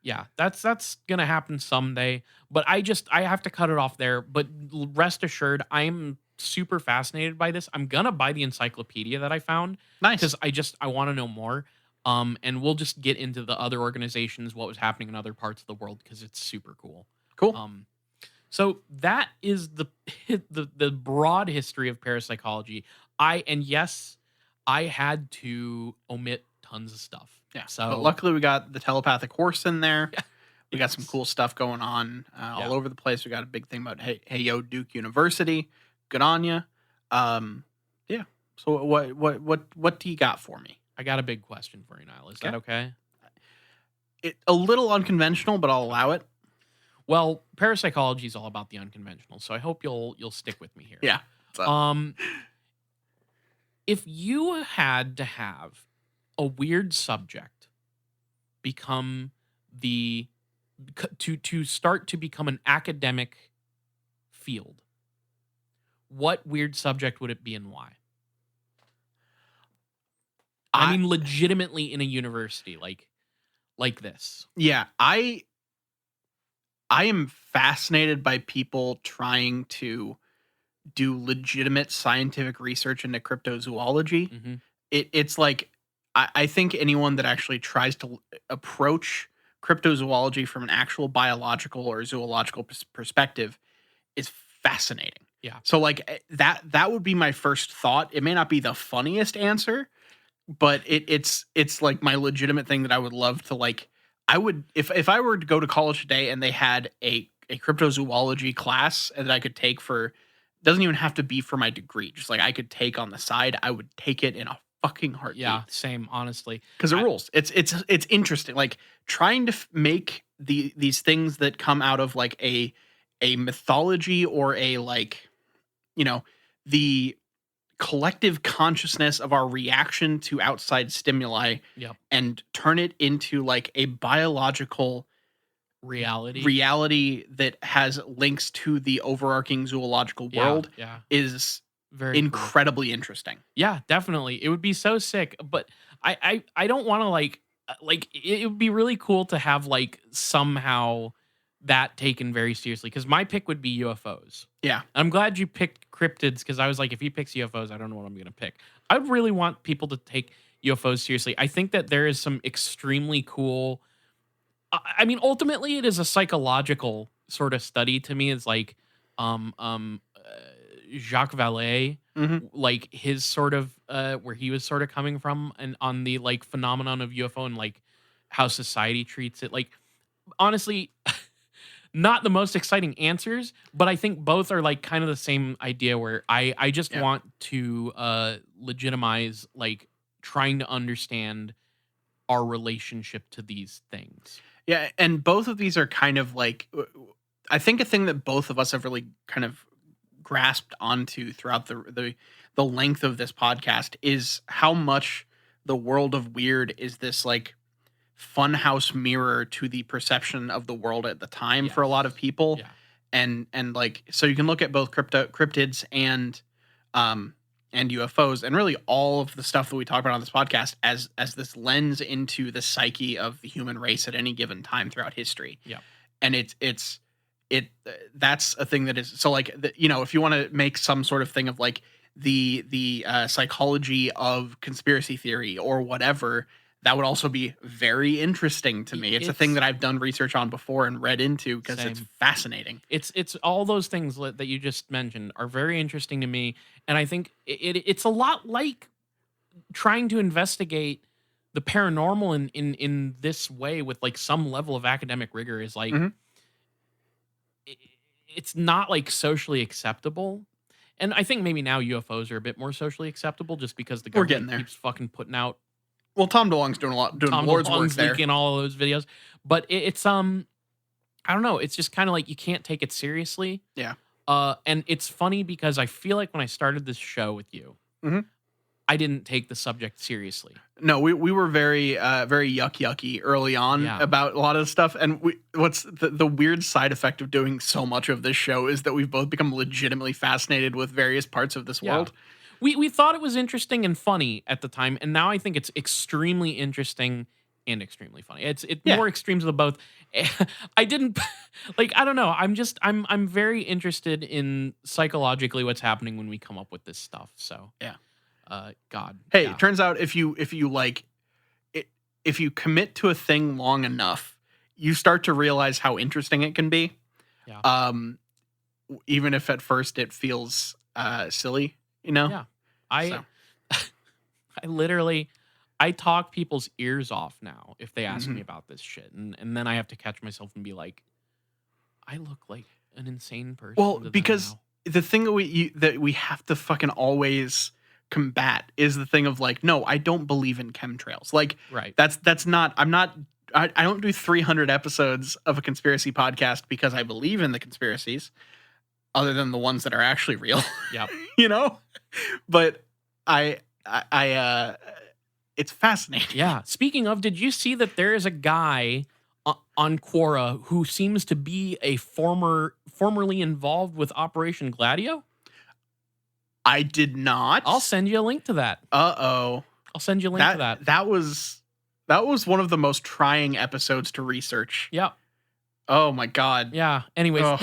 S1: yeah, that's gonna happen someday. But I have to cut it off there. But rest assured, I'm super fascinated by this. I'm gonna buy the encyclopedia that I found
S2: Nice.
S1: because I want to know more. And we'll just get into the other organizations, what was happening in other parts of the world, because it's super cool.
S2: Cool.
S1: So that is the broad history of parapsychology. Yes, I had to omit tons of stuff.
S2: Yeah.
S1: So
S2: But luckily, we got the telepathic horse in there.
S1: Yeah.
S2: We got some
S1: Yes.
S2: cool stuff going on all
S1: Yeah.
S2: over the place. We got a big thing about hey yo Duke University. Good on you. Yeah. So what do you got for me?
S1: I got a big question for you, Niall. Is that okay?
S2: A little unconventional, but I'll allow it.
S1: Well, parapsychology is all about the unconventional, so I hope you'll stick with me here.
S2: Yeah. So,
S1: If you had to have a weird subject become to start to become an academic field, what weird subject would it be and why? I mean, legitimately in a university like this.
S2: yeah, I am fascinated by people trying to do legitimate scientific research into cryptozoology.
S1: hmm
S2: It's like I think anyone that actually tries to approach cryptozoology from an actual biological or zoological perspective is fascinating.
S1: Yeah.
S2: So like that would be my first thought. It may not be the funniest answer, but it's like my legitimate thing that I would love to like. I would if I were to go to college today and they had a cryptozoology class and that I could take for, doesn't even have to be for my degree, just like I could take on the side, I would take it in a fucking heartbeat.
S1: Yeah, same, honestly.
S2: Because it rules. It's interesting. Like trying to make these things that come out of like a mythology or a like, you know, the collective consciousness of our reaction to outside stimuli
S1: Yep.
S2: and turn it into like a biological reality that has links to the overarching zoological world
S1: Yeah.
S2: is
S1: Very cool.
S2: incredibly interesting.
S1: Yeah, definitely. It would be so sick, but I don't want to like it would be really cool to have like somehow that taken very seriously, because my pick would be UFOs.
S2: Yeah.
S1: I'm glad you picked cryptids, because I was like, if he picks UFOs, I don't know what I'm going to pick. I would really want people to take UFOs seriously. I think that there is some extremely cool. I mean, ultimately, it is a psychological sort of study to me. It's like, Jacques Vallée,
S2: Mhm.
S1: like his sort of where he was sort of coming from, and on the like phenomenon of UFO and like how society treats it. Like, honestly, not the most exciting answers, but I think both are like kind of the same idea, where I just
S2: Yeah.
S1: want to legitimize like trying to understand our relationship to these things.
S2: Yeah, and both of these are kind of like I think a thing that both of us have really kind of grasped onto throughout the length of this podcast is how much the world of weird is this like funhouse mirror to the perception of the world at the time for a lot of people.
S1: Yeah.
S2: And like so you can look at both cryptids and and UFOs, and really all of the stuff that we talk about on this podcast as this lens into the psyche of the human race at any given time throughout history.
S1: Yeah.
S2: And that's a thing that is so like if you want to make some sort of thing of like the psychology of conspiracy theory or whatever, that would also be very interesting to me. It's a thing that I've done research on before and read into because it's fascinating.
S1: It's all those things that you just mentioned are very interesting to me, and I think it's a lot like trying to investigate the paranormal in this way with like some level of academic rigor is like it's not like socially acceptable. And I think maybe now UFOs are a bit more socially acceptable just because the government keeps fucking putting out.
S2: Well, Tom DeLonge's doing Lord's work there.
S1: Leaking all of those videos. But it's I don't know, it's just kind of like you can't take it seriously.
S2: Yeah.
S1: And it's funny because I feel like when I started this show with you, I didn't take the subject seriously.
S2: No, we were very yucky early on about a lot of stuff. And what's the weird side effect of doing so much of this show is that we've both become legitimately fascinated with various parts of this world.
S1: We thought it was interesting and funny at the time, and now I think it's extremely interesting and extremely funny. It's more extremes of the both. I didn't like. I don't know. I'm very interested in psychologically what's happening when we come up with this stuff. So God.
S2: Hey, it turns out if you like it, if you commit to a thing long enough, you start to realize how interesting it can be.
S1: Yeah.
S2: Even if at first it feels silly.
S1: Yeah. I literally talk people's ears off now if they ask me about this shit. And then I have to catch myself and be like, I look like an insane person.
S2: Well, because the thing that we have to fucking always combat is the thing of like, no, I don't believe in chemtrails. Like, that's not, I don't do 300 episodes of a conspiracy podcast because I believe in the conspiracies, other than the ones that are actually real.
S1: Yep.
S2: But it's fascinating.
S1: Yeah. Speaking of, did you see that there is a guy on Quora who seems to be a formerly involved with Operation Gladio?
S2: I did not.
S1: I'll send you a link to that.
S2: Uh-oh.
S1: I'll send you a link to that.
S2: That was one of the most trying episodes to research.
S1: Yep.
S2: Oh my God.
S1: Yeah. Anyways. Oh.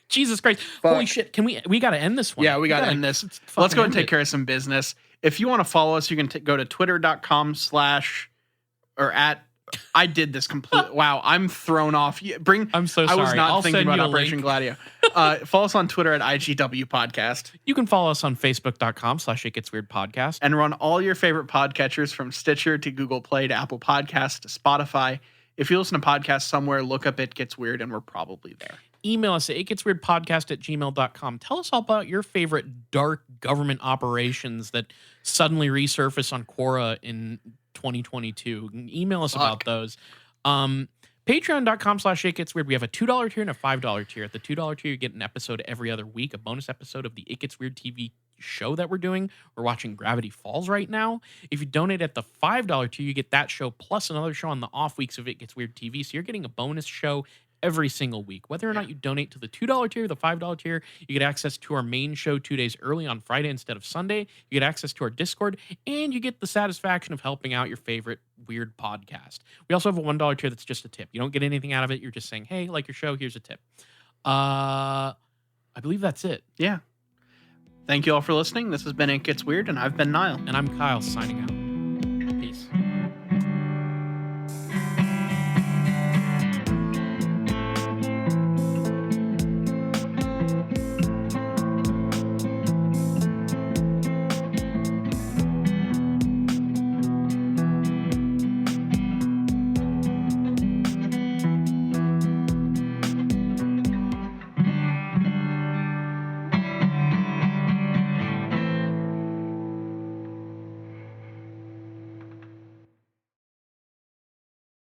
S1: Jesus Christ.
S2: Fuck.
S1: Holy shit. We got to end this one.
S2: Yeah, we got to end this. Let's go and take care of some business. If you want to follow us, you can go to twitter.com/ I did this completely. Wow, I'm thrown off.
S1: I'm so sorry.
S2: I was not thinking about Operation Gladio. Follow us on Twitter at IGW Podcast.
S1: You can follow us on Facebook.com/ It Gets Weird Podcast.
S2: And run all your favorite podcatchers from Stitcher to Google Play to Apple Podcasts to Spotify. If you listen to podcasts somewhere, look up It Gets Weird and we're probably there.
S1: Email us at itgetsweirdpodcast@gmail.com. Tell us all about your favorite dark government operations that suddenly resurface on Quora in 2022. Email us about those. Patreon.com/ It Gets Weird. We have a $2 tier and a $5 tier. At the $2 tier, you get an episode every other week, a bonus episode of the It Gets Weird TV show that we're doing. We're watching Gravity Falls right now. If you donate at the $5 tier, you get that show plus another show on the off weeks of It Gets Weird TV. So you're getting a bonus show every single week. Whether or not you donate to the $2 tier, the $5 tier, you get access to our main show 2 days early on Friday instead of Sunday. You get access to our Discord, and you get the satisfaction of helping out your favorite weird podcast. We also have a $1 tier that's just a tip. You don't get anything out of it. You're just saying, hey, like your show, here's a tip. I believe that's it.
S2: Yeah. Thank you all for listening. This has been It Gets Weird, and I've been Niall.
S1: And I'm Kyle, signing out.